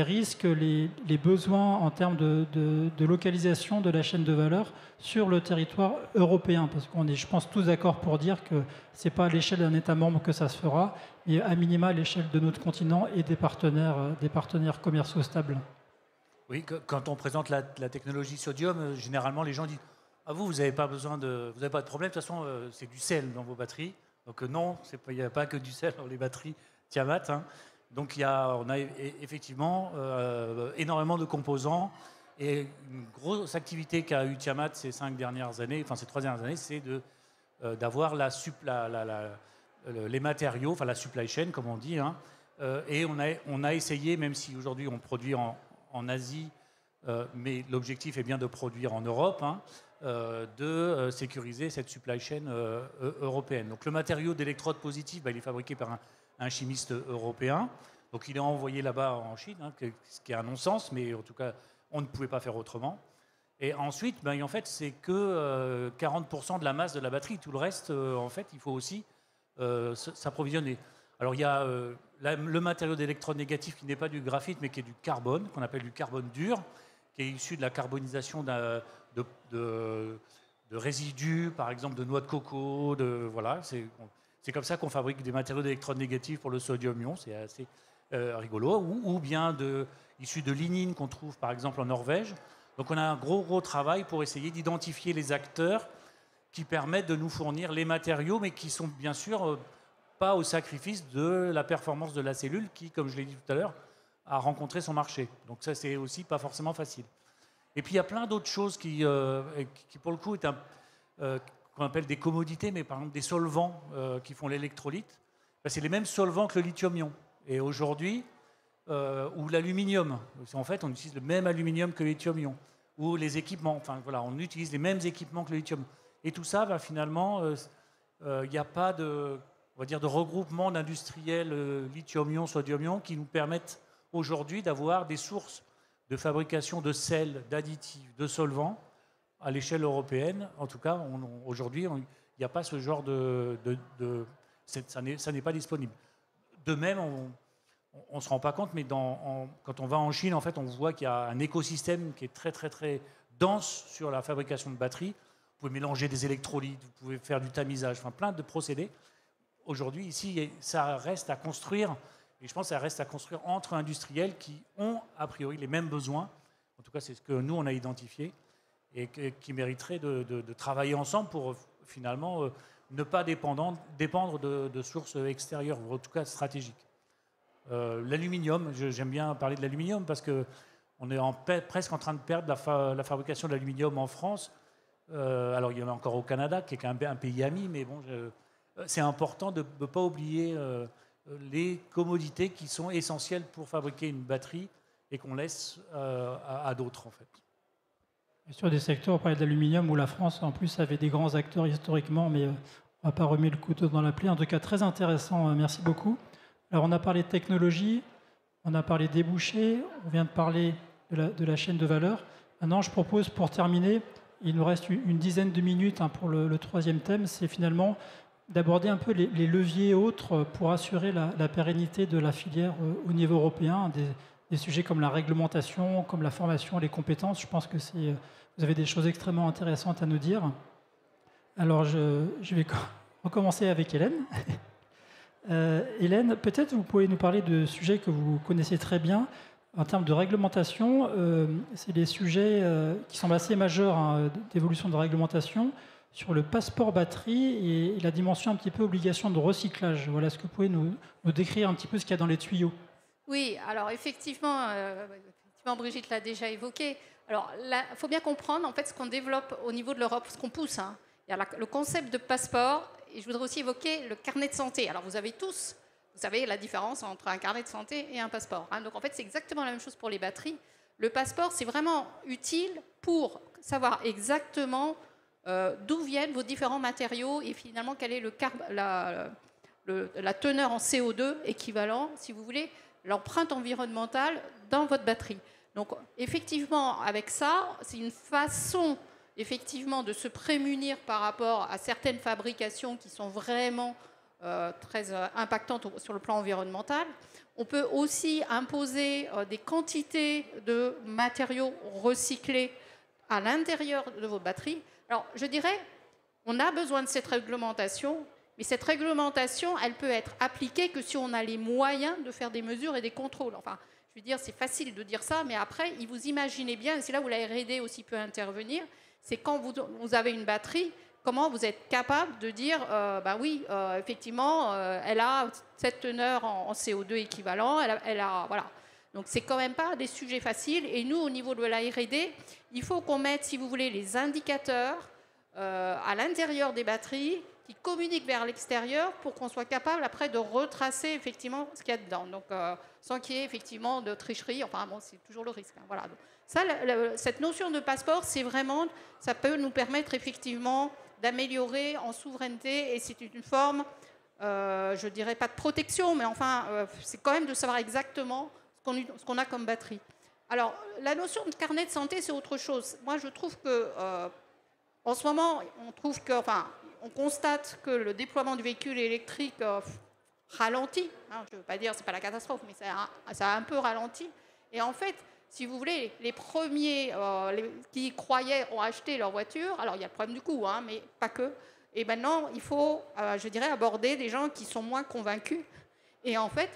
risques, les besoins en termes de localisation de la chaîne de valeur sur le territoire européen, parce qu'on est, je pense, tous d'accord pour dire que ce n'est pas à l'échelle d'un État membre que ça se fera, mais à minima à l'échelle de notre continent et des partenaires commerciaux stables. Oui, quand on présente la technologie sodium, généralement les gens disent Ah, vous n'avez pas besoin de, vous n'avez pas de problème. De toute façon, c'est du sel dans vos batteries. Donc non, il n'y a pas que du sel dans les batteries Tiamat. Hein. Donc on a effectivement énormément de composants. Et une grosse activité qu'a eu Tiamat ces 3 dernières années, c'est d'avoir les matériaux, enfin la supply chain, comme on dit. Hein. Et on a essayé, même si aujourd'hui on produit en Asie, mais l'objectif est bien de produire en Europe, hein, de sécuriser cette supply chain européenne. Donc le matériau d'électrode positive, il est fabriqué par un chimiste européen. Donc il est envoyé là-bas en Chine, hein, ce qui est un non-sens, mais en tout cas, on ne pouvait pas faire autrement. Et ensuite, en fait, c'est que 40% de la masse de la batterie. Tout le reste, en fait, il faut aussi s'approvisionner. Alors il y a le matériau d'électrode négatif qui n'est pas du graphite, mais qui est du carbone, qu'on appelle du carbone dur, qui est issu de la carbonisation de résidus, par exemple de noix de coco. Voilà, c'est comme ça qu'on fabrique des matériaux d'électrode négatif pour le sodium-ion. C'est assez rigolo. Ou bien issus de lignine qu'on trouve par exemple en Norvège. Donc on a un gros travail pour essayer d'identifier les acteurs qui permettent de nous fournir les matériaux, mais qui sont bien sûr pas au sacrifice de la performance de la cellule qui, comme je l'ai dit tout à l'heure, a rencontré son marché. Donc ça, c'est aussi pas forcément facile. Et puis il y a plein d'autres choses qui pour le coup, qu'on appelle des commodités, mais par exemple des solvants qui font l'électrolyte. C'est les mêmes solvants que le lithium-ion. Et aujourd'hui, ou l'aluminium. En fait, on utilise le même aluminium que le lithium-ion. Ou les équipements. Enfin, voilà, on utilise les mêmes équipements que le lithium. Et tout ça, finalement, il n'y a pas de regroupement d'industriels lithium-ion, sodium-ion qui nous permettent aujourd'hui d'avoir des sources de fabrication de sels, d'additifs, de solvants à l'échelle européenne. En tout cas, aujourd'hui, il n'y a pas ce genre ça n'est pas disponible. De même, on ne se rend pas compte, mais quand on va en Chine, en fait, on voit qu'il y a un écosystème qui est très, très, très dense sur la fabrication de batteries. Vous pouvez mélanger des électrolytes, vous pouvez faire du tamisage, enfin plein de procédés. Aujourd'hui, ici, ça reste à construire, et je pense que ça reste à construire entre industriels qui ont, a priori, les mêmes besoins. En tout cas, c'est ce que nous, on a identifié, et qui mériteraient de travailler ensemble pour, finalement, ne pas dépendre de sources extérieures, ou en tout cas stratégiques. L'aluminium, j'aime bien parler de l'aluminium parce qu'on est presque en train de perdre la fabrication de l'aluminium en France. Alors il y en a encore au Canada, qui est quand même un pays ami, mais bon, c'est important de ne pas oublier les commodités qui sont essentielles pour fabriquer une batterie et qu'on laisse à d'autres, en fait. Et sur des secteurs, on parlait de l'aluminium, où la France, en plus, avait des grands acteurs historiquement, mais on ne va pas remettre le couteau dans la plaie. En tout cas, très intéressant, merci beaucoup. Alors, on a parlé de technologie, on a parlé de débouchés, on vient de parler de la chaîne de valeur. Maintenant, je propose, pour terminer, il nous reste une dizaine de minutes pour le troisième thème, c'est finalement d'aborder un peu les leviers autres pour assurer la pérennité de la filière au niveau européen, des sujets comme la réglementation, comme la formation, les compétences. Je pense que vous avez des choses extrêmement intéressantes à nous dire. Alors, je vais recommencer avec Hélène. Hélène, peut-être vous pouvez nous parler de sujets que vous connaissez très bien. En termes de réglementation, c'est des sujets qui semblent assez majeurs d'évolution de réglementation sur le passeport batterie et la dimension un petit peu obligation de recyclage. Voilà, est-ce que vous pouvez nous décrire un petit peu ce qu'il y a dans les tuyaux? Oui, alors effectivement, Brigitte l'a déjà évoqué. Alors, il faut bien comprendre en fait ce qu'on développe au niveau de l'Europe, ce qu'on pousse. Il y a le concept de passeport, et je voudrais aussi évoquer le carnet de santé. Alors, vous savez la différence entre un carnet de santé et un passeport. Donc, en fait, c'est exactement la même chose pour les batteries. Le passeport, c'est vraiment utile pour savoir exactement d'où viennent vos différents matériaux et finalement quelle est la teneur en CO2 équivalent, si vous voulez, l'empreinte environnementale dans votre batterie. Donc, effectivement, avec ça, c'est une façon effectivement de se prémunir par rapport à certaines fabrications qui sont vraiment très impactantes sur le plan environnemental. On peut aussi imposer des quantités de matériaux recyclés à l'intérieur de vos batteries. Alors, je dirais, on a besoin de cette réglementation, mais cette réglementation, elle peut être appliquée que si on a les moyens de faire des mesures et des contrôles. Enfin, je veux dire, c'est facile de dire ça, mais après, vous imaginez bien, et c'est là où la R&D aussi peut intervenir, C'est quand vous avez une batterie, comment vous êtes capable de dire, bah oui, effectivement, elle a cette teneur en CO2 équivalent, voilà. Donc c'est quand même pas des sujets faciles. Et nous, au niveau de la R&D, il faut qu'on mette, si vous voulez, les indicateurs à l'intérieur des batteries qui communiquent vers l'extérieur pour qu'on soit capable après de retracer effectivement ce qu'il y a dedans. Donc sans qu'il y ait effectivement de tricherie. Enfin bon, c'est toujours le risque. Hein, voilà. Donc, ça, cette notion de passeport, c'est vraiment, ça peut nous permettre effectivement d'améliorer en souveraineté, et c'est une forme, je dirais pas de protection, mais enfin, c'est quand même de savoir exactement ce qu'on a comme batterie. Alors, la notion de carnet de santé, c'est autre chose. Moi, je trouve que, en ce moment, on constate que le déploiement du véhicule électrique ralentit. Hein, je ne veux pas dire, c'est pas la catastrophe, mais ça a un peu ralenti. Et en fait, si vous voulez, les premiers qui croyaient ont acheté leur voiture. Alors, il y a le problème du coût, hein, mais pas que. Et maintenant, il faut, je dirais, aborder des gens qui sont moins convaincus. Et en fait,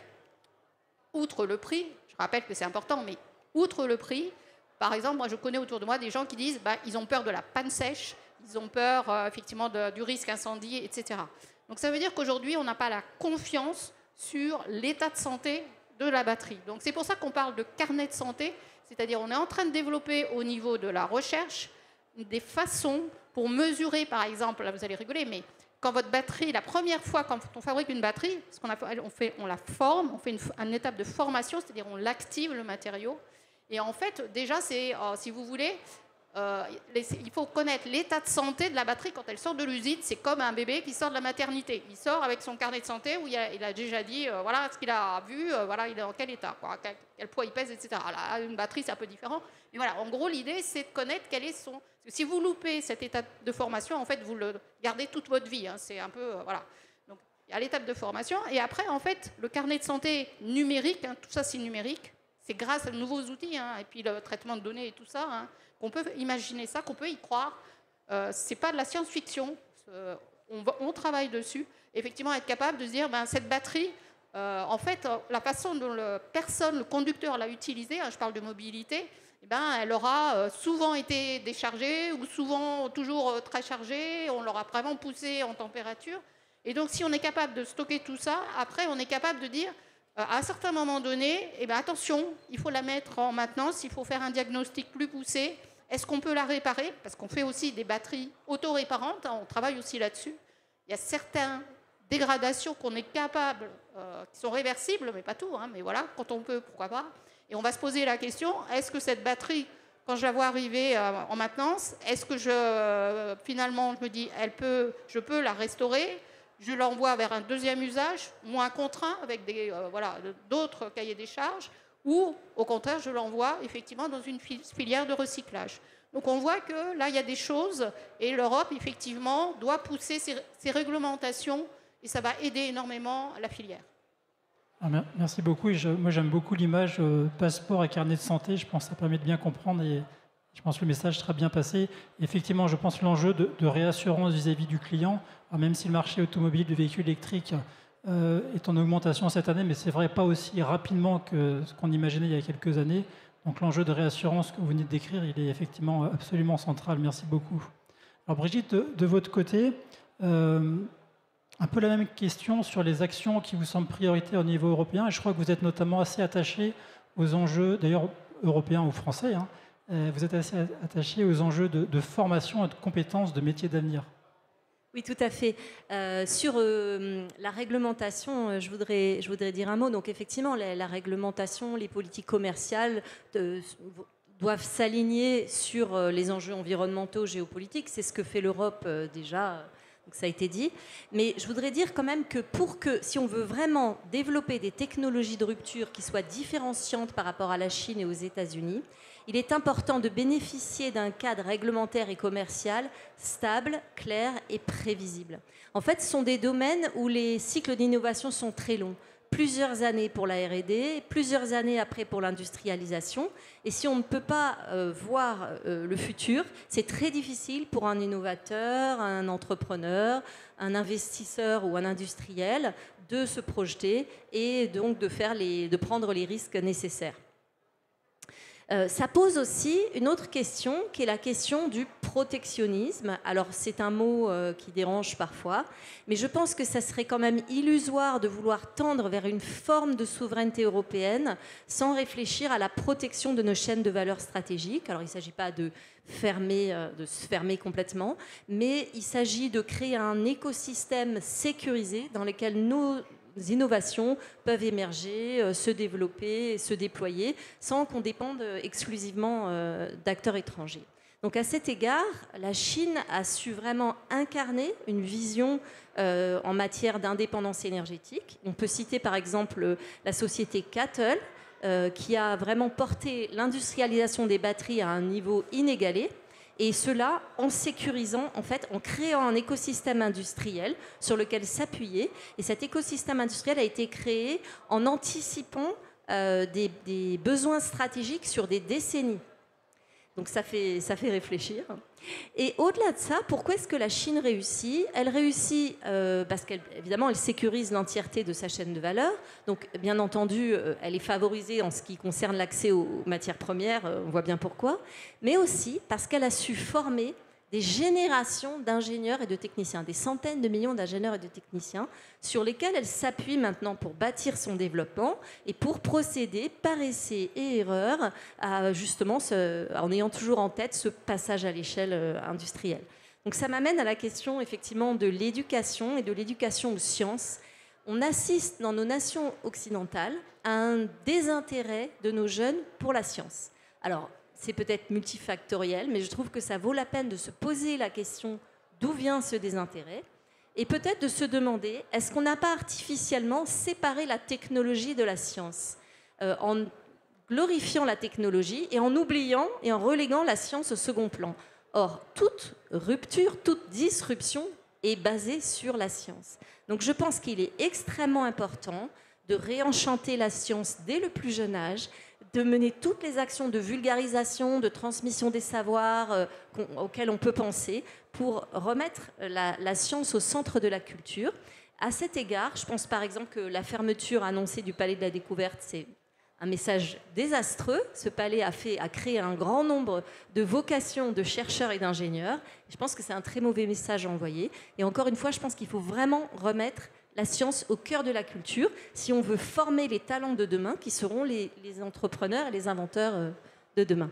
outre le prix, je rappelle que c'est important, mais outre le prix, par exemple, moi, je connais autour de moi des gens qui disent ils ont peur de la panne sèche, ils ont peur, effectivement, du risque incendie, etc. Donc, ça veut dire qu'aujourd'hui, on n'a pas la confiance sur l'état de santé de la batterie. Donc c'est pour ça qu'on parle de carnet de santé, c'est-à-dire on est en train de développer au niveau de la recherche des façons pour mesurer, par exemple, là vous allez rigoler, mais quand votre batterie, la première fois quand on fabrique une batterie, on la forme, on fait une étape de formation, c'est-à-dire on l'active le matériau, et en fait déjà c'est, si vous voulez, il faut connaître l'état de santé de la batterie quand elle sort de l'usine. C'est comme un bébé qui sort de la maternité. Il sort avec son carnet de santé où il a déjà dit voilà ce qu'il a vu, voilà, il est dans quel état, quoi, quel poids il pèse, etc. Là, une batterie, c'est un peu différent. Mais voilà, en gros, l'idée, c'est de connaître quel est son... Parce que si vous loupez cette étape de formation, en fait, vous le gardez toute votre vie. Hein, c'est un peu... voilà. Donc, il y a l'étape de formation. Et après, en fait, le carnet de santé numérique, hein, tout ça, c'est numérique. C'est grâce à de nouveaux outils, hein, et puis le traitement de données et tout ça, hein, qu'on peut imaginer ça, qu'on peut y croire. C'est pas de la science-fiction. On travaille dessus. Effectivement, être capable de se dire, cette batterie, en fait, la façon dont le conducteur l'a utilisée, hein, je parle de mobilité, elle aura souvent été déchargée ou souvent toujours très chargée. On l'aura vraiment poussée en température. Et donc, si on est capable de stocker tout ça, après, on est capable de dire, à un certain moment donné, attention, il faut la mettre en maintenance, il faut faire un diagnostic plus poussé. Est-ce qu'on peut la réparer? Parce qu'on fait aussi des batteries auto-réparantes, hein, on travaille aussi là-dessus. Il y a certaines dégradations qu'on est capable, qui sont réversibles, mais pas tout, hein, mais voilà, quand on peut, pourquoi pas. Et on va se poser la question, est-ce que cette batterie, quand je la vois arriver en maintenance, est-ce que finalement, je me dis, je peux la restaurer? Je l'envoie vers un deuxième usage, moins contraint, avec d'autres cahiers des charges, ou au contraire, je l'envoie effectivement dans une filière de recyclage. Donc on voit que là, il y a des choses, et l'Europe, effectivement, doit pousser ses réglementations, et ça va aider énormément la filière. Merci beaucoup. Moi, j'aime beaucoup l'image passeport et carnet de santé. Je pense que ça permet de bien comprendre, et je pense que le message sera bien passé. Effectivement, je pense que l'enjeu de réassurance vis-à-vis du client, même si le marché automobile du véhicule électrique est en augmentation cette année, mais c'est vrai pas aussi rapidement que ce qu'on imaginait il y a quelques années. Donc l'enjeu de réassurance que vous venez de décrire, il est effectivement absolument central. Merci beaucoup. Alors Brigitte, de votre côté, un peu la même question sur les actions qui vous semblent prioritaires au niveau européen. Et je crois que vous êtes notamment assez attaché aux enjeux, d'ailleurs européens ou français, hein, vous êtes assez attaché aux enjeux de formation et de compétences de métiers d'avenir. Oui, tout à fait. Sur la réglementation, je voudrais dire un mot. Donc, effectivement, la réglementation, les politiques commerciales doivent s'aligner sur les enjeux environnementaux, géopolitiques. C'est ce que fait l'Europe déjà. Donc, ça a été dit. Mais je voudrais dire quand même que si on veut vraiment développer des technologies de rupture qui soient différenciantes par rapport à la Chine et aux États-Unis, il est important de bénéficier d'un cadre réglementaire et commercial stable, clair et prévisible. En fait, ce sont des domaines où les cycles d'innovation sont très longs. Plusieurs années pour la R&D, plusieurs années après pour l'industrialisation. Et si on ne peut pas voir le futur, c'est très difficile pour un innovateur, un entrepreneur, un investisseur ou un industriel de se projeter et donc de prendre les risques nécessaires. Ça pose aussi une autre question, qui est la question du protectionnisme. Alors, c'est un mot qui dérange parfois, mais je pense que ça serait quand même illusoire de vouloir tendre vers une forme de souveraineté européenne sans réfléchir à la protection de nos chaînes de valeur stratégiques. Alors, il ne s'agit pas de se fermer complètement, mais il s'agit de créer un écosystème sécurisé dans lequel nos innovations peuvent émerger, se développer, se déployer, sans qu'on dépende exclusivement d'acteurs étrangers. Donc à cet égard, la Chine a su vraiment incarner une vision en matière d'indépendance énergétique. On peut citer par exemple la société CATL, qui a vraiment porté l'industrialisation des batteries à un niveau inégalé. Et cela en sécurisant, en fait, en créant un écosystème industriel sur lequel s'appuyer. Et cet écosystème industriel a été créé en anticipant des besoins stratégiques sur des décennies. Donc ça fait réfléchir. Et au-delà de ça, pourquoi est-ce que la Chine réussit ? Elle réussit parce qu'évidemment, elle sécurise l'entièreté de sa chaîne de valeur. Donc, bien entendu, elle est favorisée en ce qui concerne l'accès aux matières premières, on voit bien pourquoi. Mais aussi parce qu'elle a su former des générations d'ingénieurs et de techniciens, des centaines de millions d'ingénieurs et de techniciens sur lesquels elle s'appuie maintenant pour bâtir son développement et pour procéder par essai et erreur à justement en ayant toujours en tête ce passage à l'échelle industrielle. Donc ça m'amène à la question effectivement de l'éducation et de l'éducation aux sciences. On assiste dans nos nations occidentales à un désintérêt de nos jeunes pour la science. Alors, c'est peut-être multifactoriel, mais je trouve que ça vaut la peine de se poser la question d'où vient ce désintérêt et peut-être de se demander, est-ce qu'on n'a pas artificiellement séparé la technologie de la science en glorifiant la technologie et en oubliant et en reléguant la science au second plan. Or, toute rupture, toute disruption est basée sur la science. Donc je pense qu'il est extrêmement important de réenchanter la science dès le plus jeune âge, de mener toutes les actions de vulgarisation, de transmission des savoirs auxquels on peut penser pour remettre la science au centre de la culture. À cet égard, je pense par exemple que la fermeture annoncée du Palais de la Découverte, c'est un message désastreux. Ce palais a créé un grand nombre de vocations de chercheurs et d'ingénieurs. Je pense que c'est un très mauvais message à envoyer. Et encore une fois, je pense qu'il faut vraiment remettre la science au cœur de la culture si on veut former les talents de demain qui seront les entrepreneurs et les inventeurs de demain.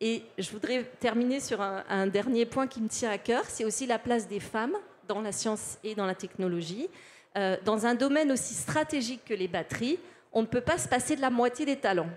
Et je voudrais terminer sur un dernier point qui me tient à cœur, c'est aussi la place des femmes dans la science et dans la technologie. Dans un domaine aussi stratégique que les batteries, on ne peut pas se passer de la moitié des talents.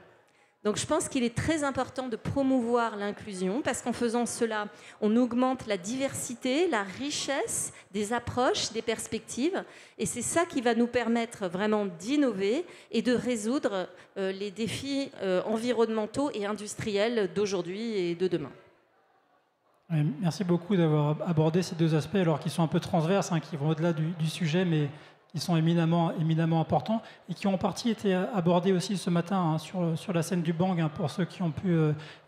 Donc je pense qu'il est très important de promouvoir l'inclusion parce qu'en faisant cela, on augmente la diversité, la richesse des approches, des perspectives. Et c'est ça qui va nous permettre vraiment d'innover et de résoudre les défis environnementaux et industriels d'aujourd'hui et de demain. Merci beaucoup d'avoir abordé ces deux aspects, alors qui sont un peu transverses, qui vont au-delà du sujet, mais qui sont éminemment importants et qui ont en partie été abordés aussi ce matin sur la scène du Bang. Pour ceux qui ont pu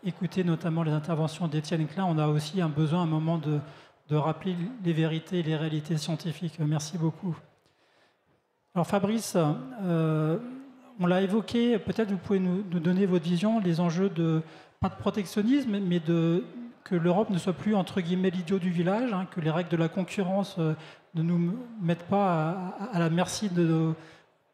écouter notamment les interventions d'Étienne Klein, on a aussi un besoin à un moment de rappeler les vérités et les réalités scientifiques. Merci beaucoup. Alors Fabrice, on l'a évoqué, peut-être vous pouvez nous donner votre vision, les enjeux pas de protectionnisme, mais que l'Europe ne soit plus entre guillemets l'idiot du village, que les règles de la concurrence ne nous mettent pas à la merci de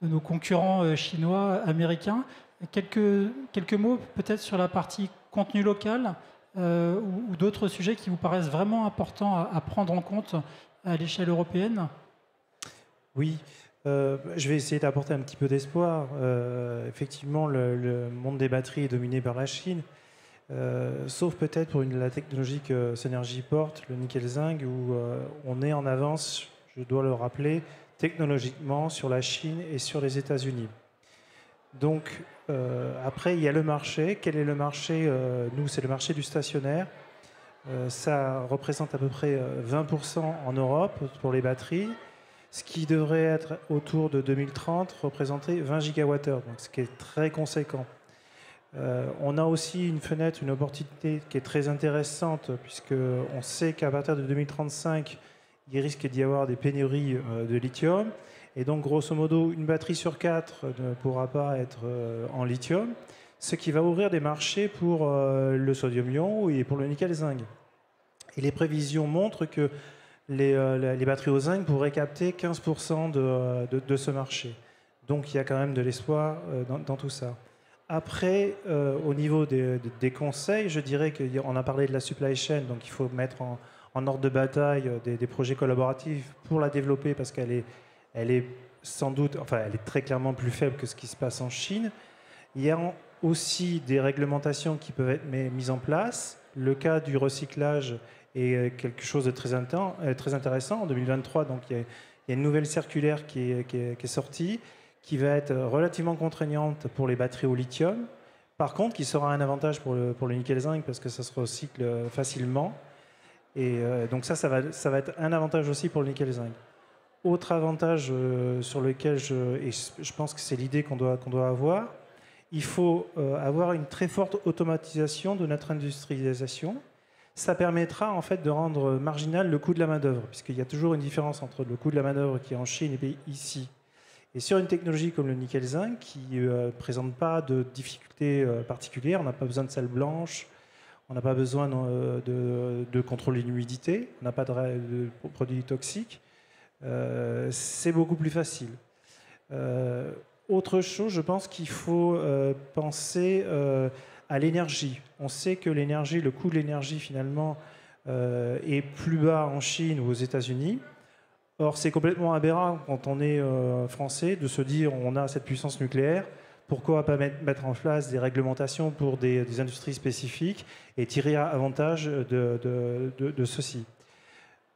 nos concurrents chinois, américains. Quelques mots peut-être sur la partie contenu local ou d'autres sujets qui vous paraissent vraiment importants à prendre en compte à l'échelle européenne. Oui, je vais essayer d'apporter un petit peu d'espoir. Effectivement, le monde des batteries est dominé par la Chine. Sauf peut-être pour la technologie que Synergy porte, le nickel-zinc, où on est en avance, je dois le rappeler, technologiquement sur la Chine et sur les États-Unis. Donc, après, il y a le marché. Quel est le marché ? Nous, c'est le marché du stationnaire. Ça représente à peu près 20% en Europe pour les batteries, ce qui devrait être autour de 2030, représenter 20 gigawattheures, donc ce qui est très conséquent. On a aussi une fenêtre, une opportunité qui est très intéressante, puisqu'on sait qu'à partir de 2035, il risque d'y avoir des pénuries de lithium. Et donc, grosso modo, une batterie sur 4 ne pourra pas être en lithium, ce qui va ouvrir des marchés pour le sodium-ion et pour le nickel-zinc. Et les prévisions montrent que les batteries au zinc pourraient capter 15% de ce marché. Donc il y a quand même de l'espoir dans tout ça. Après, au niveau des conseils, je dirais qu'on a parlé de la supply chain, donc il faut mettre en ordre de bataille des projets collaboratifs pour la développer parce qu'elle est sans doute, enfin elle est très clairement plus faible que ce qui se passe en Chine. Il y a aussi des réglementations qui peuvent être mises en place. Le cas du recyclage est quelque chose de très intéressant. En 2023, donc, il y a une nouvelle circulaire qui est sortie, qui va être relativement contraignante pour les batteries au lithium. Par contre, qui sera un avantage pour le nickel-zinc parce que ça se recycle facilement. Et donc ça va être un avantage aussi pour le nickel-zinc. Autre avantage sur lequel je pense que c'est l'idée qu'on doit avoir, il faut avoir une très forte automatisation de notre industrialisation. Ça permettra en fait de rendre marginal le coût de la main-d'œuvre, puisqu'il y a toujours une différence entre le coût de la main-d'œuvre qui est en Chine et ici. Et sur une technologie comme le nickel-zinc, qui ne présente pas de difficultés particulières, on n'a pas besoin de salle blanche, on n'a pas besoin de contrôler l'humidité, on n'a pas de produits toxiques, c'est beaucoup plus facile. Autre chose, je pense qu'il faut penser à l'énergie. On sait que l'énergie, le coût de l'énergie finalement est plus bas en Chine ou aux États-Unis. Or, c'est complètement aberrant quand on est français de se dire on a cette puissance nucléaire, pourquoi pas mettre en place des réglementations pour des industries spécifiques et tirer avantage de ceci.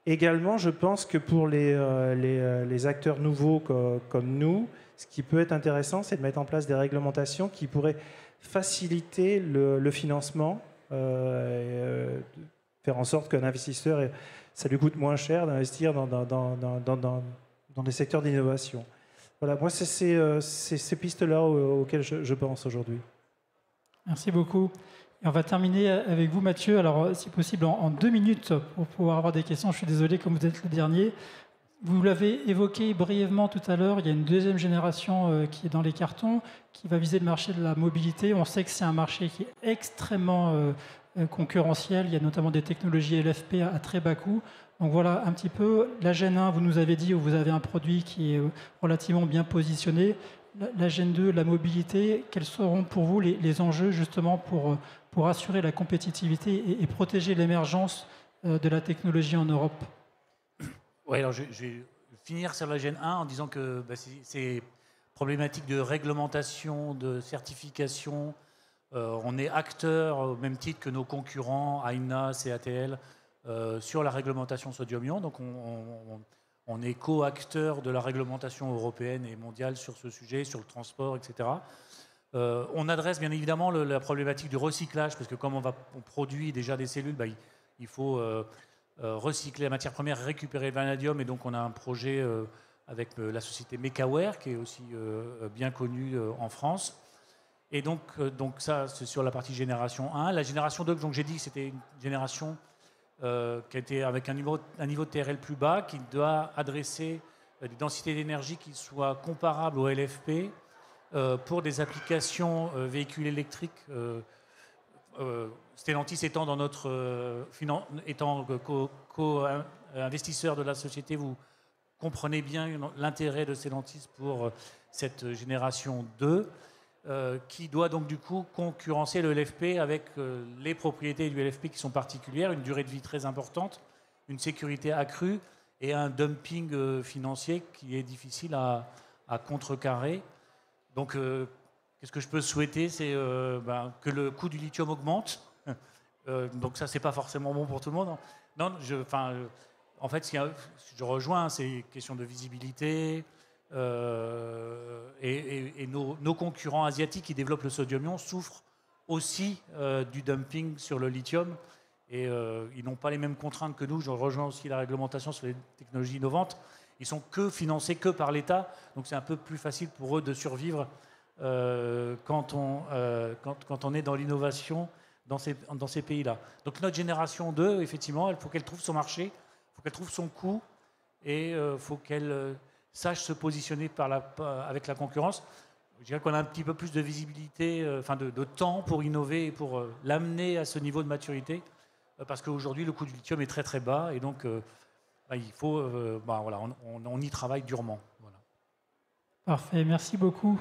Également, je pense que pour les acteurs nouveaux comme nous, ce qui peut être intéressant, c'est de mettre en place des réglementations qui pourraient faciliter le financement, faire en sorte qu'un investisseur, ça lui coûte moins cher d'investir dans des secteurs d'innovation. Voilà, moi, c'est ces pistes-là auxquelles je pense aujourd'hui. Merci beaucoup. Et on va terminer avec vous, Mathieu. Alors, si possible, en 2 minutes pour pouvoir avoir des questions. Je suis désolé, comme vous êtes le dernier. Vous l'avez évoqué brièvement tout à l'heure, il y a une deuxième génération qui est dans les cartons, qui va viser le marché de la mobilité. On sait que c'est un marché qui est extrêmement concurrentiel. Il y a notamment des technologies LFP à très bas coût. Donc voilà un petit peu. La Gen 1, vous nous avez dit, où vous avez un produit qui est relativement bien positionné. La Gen 2, la mobilité, quels seront pour vous les enjeux justement pour assurer la compétitivité et protéger l'émergence de la technologie en Europe ? Oui, alors je vais finir sur la Gen 1 en disant que c'est problématique de réglementation, de certification. On est acteur au même titre que nos concurrents, AINA, CATL, sur la réglementation sodium-ion. Donc on est co-acteur de la réglementation européenne et mondiale sur ce sujet, sur le transport, etc. On adresse bien évidemment la problématique du recyclage, parce que comme on produit déjà des cellules, il faut recycler la matière première, récupérer le vanadium, et donc on a un projet avec la société Mekaware, qui est aussi bien connue en France. Et donc ça, c'est sur la partie génération 1. La génération 2, donc j'ai dit que c'était une génération qui a été avec un niveau de TRL plus bas, qui doit adresser des densités d'énergie qui soient comparables au LFP pour des applications véhicules électriques. Stellantis étant dans notre étant co-investisseur de la société, vous comprenez bien l'intérêt de Stellantis pour cette génération 2, qui doit donc du coup concurrencer le LFP avec les propriétés du LFP qui sont particulières, une durée de vie très importante, une sécurité accrue et un dumping financier qui est difficile à contrecarrer. Donc qu'est-ce que je peux souhaiter, c'est que le coût du lithium augmente. Donc ça, c'est pas forcément bon pour tout le monde. Non, en fait, je rejoins ces questions de visibilité. Et nos concurrents asiatiques qui développent le sodium-ion souffrent aussi du dumping sur le lithium. Et ils n'ont pas les mêmes contraintes que nous. Je rejoins aussi la réglementation sur les technologies innovantes. Ils sont financés que par l'État. Donc c'est un peu plus facile pour eux de survivre quand on est dans l'innovation dans ces pays-là. Donc notre génération 2, effectivement, il faut qu'elle trouve son marché, il faut qu'elle trouve son coût, et il faut qu'elle sache se positionner avec la concurrence. je dirais qu'on a un petit peu plus de visibilité, de temps pour innover et pour l'amener à ce niveau de maturité, parce qu'aujourd'hui le coût du lithium est très très bas et donc il faut, voilà, on y travaille durement. Voilà. Parfait, merci beaucoup.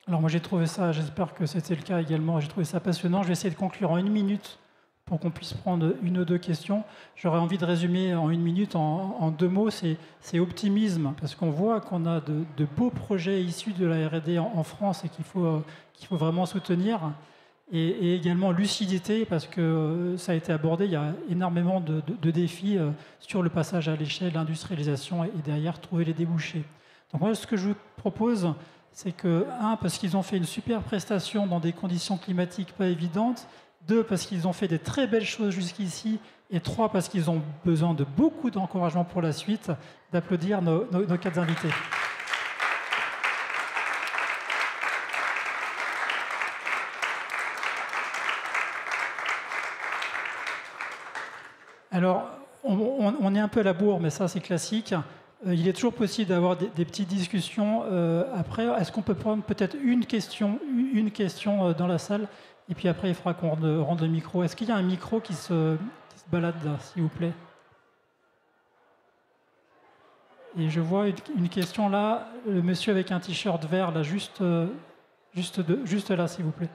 Alors moi j'ai trouvé ça, j'espère que c'était le cas également, j'ai trouvé ça passionnant. Je vais essayer de conclure en 1 minute pour qu'on puisse prendre 1 ou 2 questions. J'aurais envie de résumer en 1 minute en 2 mots, c'est optimisme, parce qu'on voit qu'on a de beaux projets issus de la R&D en France et qu'il faut vraiment soutenir. Et également lucidité, parce que ça a été abordé, il y a énormément de défis sur le passage à l'échelle, l'industrialisation et derrière trouver les débouchés. Donc moi ce que je vous propose, c'est que, 1, parce qu'ils ont fait une super prestation dans des conditions climatiques pas évidentes, 2, parce qu'ils ont fait des très belles choses jusqu'ici, et 3, parce qu'ils ont besoin de beaucoup d'encouragement pour la suite, d'applaudir nos 4 invités. Alors, on est un peu à la bourre, mais ça c'est classique. Il est toujours possible d'avoir des petites discussions après. Est-ce qu'on peut prendre peut-être une question dans la salle, et puis après il faudra qu'on rende le micro. Est-ce qu'il y a un micro qui se balade là, s'il vous plaît? Et je vois une question là, le monsieur avec un t-shirt vert là, juste là, s'il vous plaît.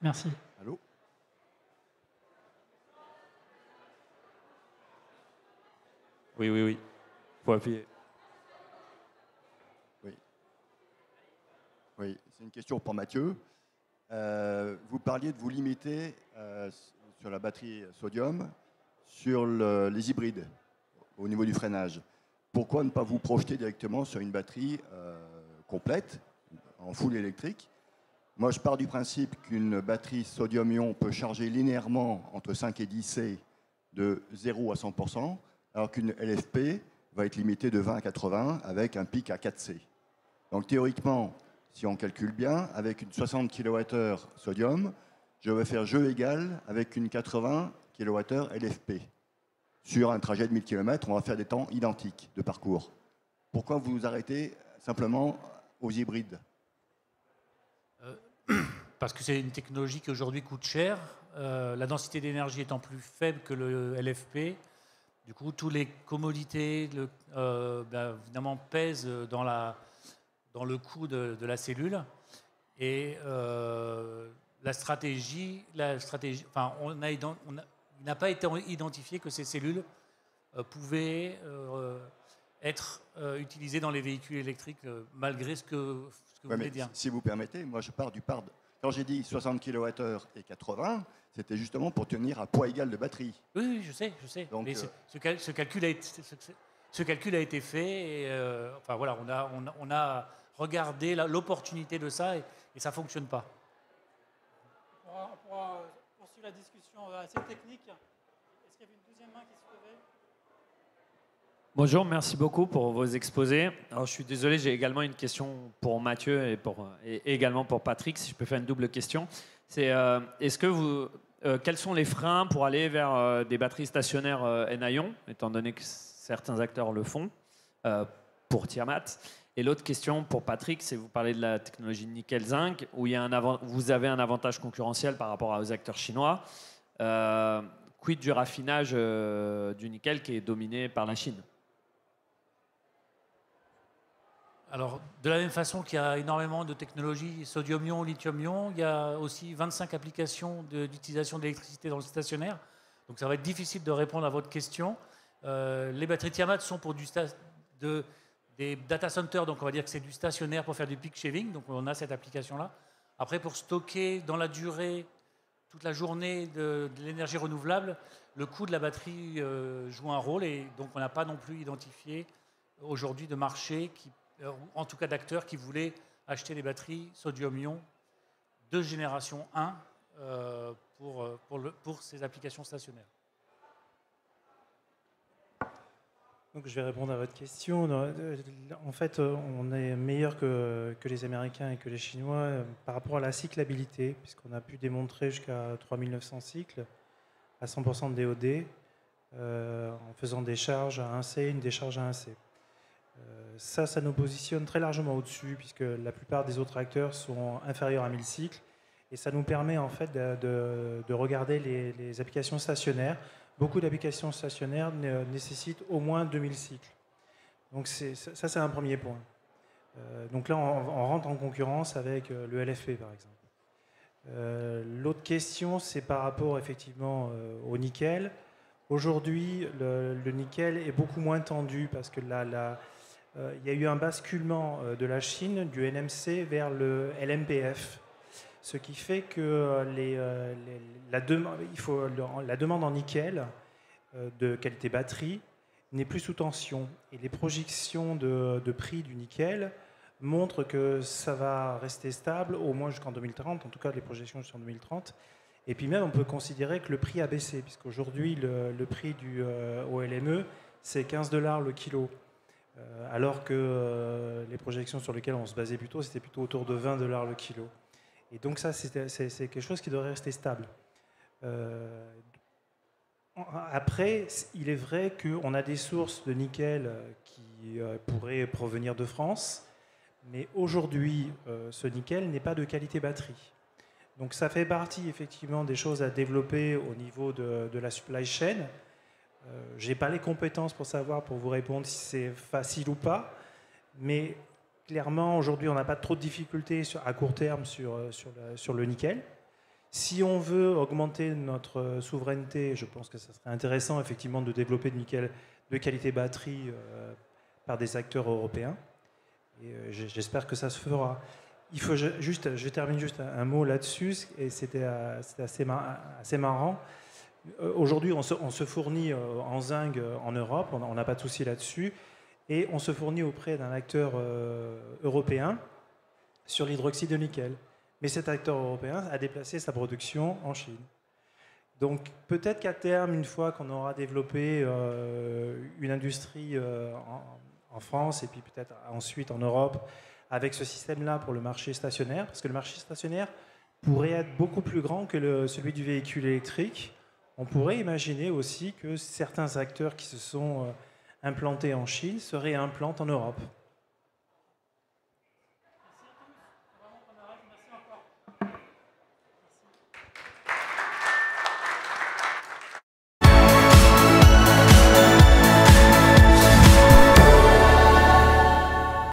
Merci. Allô? Oui. Faut appuyer. Oui, c'est une question pour Mathieu. Vous parliez de vous limiter sur la batterie sodium, sur les hybrides, au niveau du freinage. Pourquoi ne pas vous projeter directement sur une batterie complète, en full électrique? Moi, je pars du principe qu'une batterie sodium-ion peut charger linéairement entre 5 et 10 C de 0 à 100%, alors qu'une LFP va être limitée de 20 à 80 avec un pic à 4 C. Donc théoriquement, si on calcule bien, avec une 60 kWh sodium, je vais faire jeu égal avec une 80 kWh LFP. Sur un trajet de 1000 km, on va faire des temps identiques de parcours. Pourquoi vous vous arrêtez simplement aux hybrides? Parce que c'est une technologie qui aujourd'hui coûte cher. La densité d'énergie étant plus faible que le LFP, du coup, toutes les commodités évidemment pèsent dans le coût de la cellule. Et la stratégie, il n'a pas été identifié que ces cellules pouvaient être utilisées dans les véhicules électriques, malgré ce que vous voulez dire. Si vous permettez, moi je pars du part. Quand j'ai dit 60 kWh et 80, c'était justement pour tenir à poids égal de batterie. Oui, je sais. Donc, mais ce calcul a été fait. Et, voilà, on a regardé l'opportunité de ça et ça ne fonctionne pas. On pourra poursuivre la discussion assez technique. Est-ce qu'il y avait une deuxième main qui se levait? Bonjour, merci beaucoup pour vos exposés. Alors, je suis désolé, j'ai également une question pour Mathieu et également pour Patrick, si je peux faire une double question. C'est quels sont les freins pour aller vers des batteries stationnaires N-ion, étant donné que certains acteurs le font, pour Tiamat? Et l'autre question pour Patrick, c'est vous parlez de la technologie nickel-zinc, où vous avez un avantage concurrentiel par rapport aux acteurs chinois. Quid du raffinage du nickel qui est dominé par la Chine? Alors, de la même façon qu'il y a énormément de technologies sodium-ion, lithium-ion, il y a aussi 25 applications d'utilisation d'électricité dans le stationnaire. Donc, ça va être difficile de répondre à votre question. Les batteries Tiamat sont pour des data centers, donc on va dire que c'est du stationnaire pour faire du peak shaving. Donc, on a cette application-là. Après, pour stocker dans la durée, toute la journée de l'énergie renouvelable, le coût de la batterie joue un rôle. Et donc, on n'a pas non plus identifié aujourd'hui de marché en tout cas d'acteurs qui voulaient acheter des batteries sodium-ion de génération 1 pour ces applications stationnaires. Donc, je vais répondre à votre question. En fait, on est meilleur que les Américains et que les Chinois par rapport à la cyclabilité, puisqu'on a pu démontrer jusqu'à 3900 cycles à 100% de DOD en faisant des charges à 1C, une décharge à 1C. Ça nous positionne très largement au-dessus, puisque la plupart des autres acteurs sont inférieurs à 1000 cycles. Et ça nous permet en fait de regarder les applications stationnaires. Beaucoup d'applications stationnaires nécessitent au moins 2000 cycles. Donc ça, c'est un premier point. Donc là, on rentre en concurrence avec le LFP, par exemple. L'autre question, c'est par rapport effectivement au nickel. Aujourd'hui, le nickel est beaucoup moins tendu parce que il y a eu un basculement de la Chine, du NMC vers le LMPF. Ce qui fait que la demande en nickel de qualité batterie n'est plus sous tension. Et les projections de prix du nickel montrent que ça va rester stable au moins jusqu'en 2030, en tout cas les projections jusqu'en 2030. Et puis même, on peut considérer que le prix a baissé, puisqu'aujourd'hui, le prix au LME, c'est 15 $ le kilo. Alors que les projections sur lesquelles on se basait plutôt, c'était plutôt autour de 20 $ le kilo. Et donc ça, c'est quelque chose qui devrait rester stable. Après, il est vrai qu'on a des sources de nickel qui pourraient provenir de France, mais aujourd'hui, ce nickel n'est pas de qualité batterie. Donc ça fait partie effectivement des choses à développer au niveau de la supply chain. Je n'ai pas les compétences pour vous répondre si c'est facile ou pas, mais clairement aujourd'hui on n'a pas trop de difficultés à court terme sur le nickel. Si on veut augmenter notre souveraineté, je pense que ça serait intéressant effectivement de développer du nickel de qualité batterie par des acteurs européens. Et j'espère que ça se fera. Je termine juste un mot là-dessus, et c'était assez marrant. Aujourd'hui, on se fournit en zinc en Europe, on n'a pas de souci là-dessus, et on se fournit auprès d'un acteur européen sur l'hydroxyde de nickel. Mais cet acteur européen a déplacé sa production en Chine. Donc peut-être qu'à terme, une fois qu'on aura développé une industrie en France, et puis peut-être ensuite en Europe, avec ce système-là pour le marché stationnaire, parce que le marché stationnaire pourrait être beaucoup plus grand que celui du véhicule électrique. On pourrait imaginer aussi que certains acteurs qui se sont implantés en Chine se réimplantent en Europe.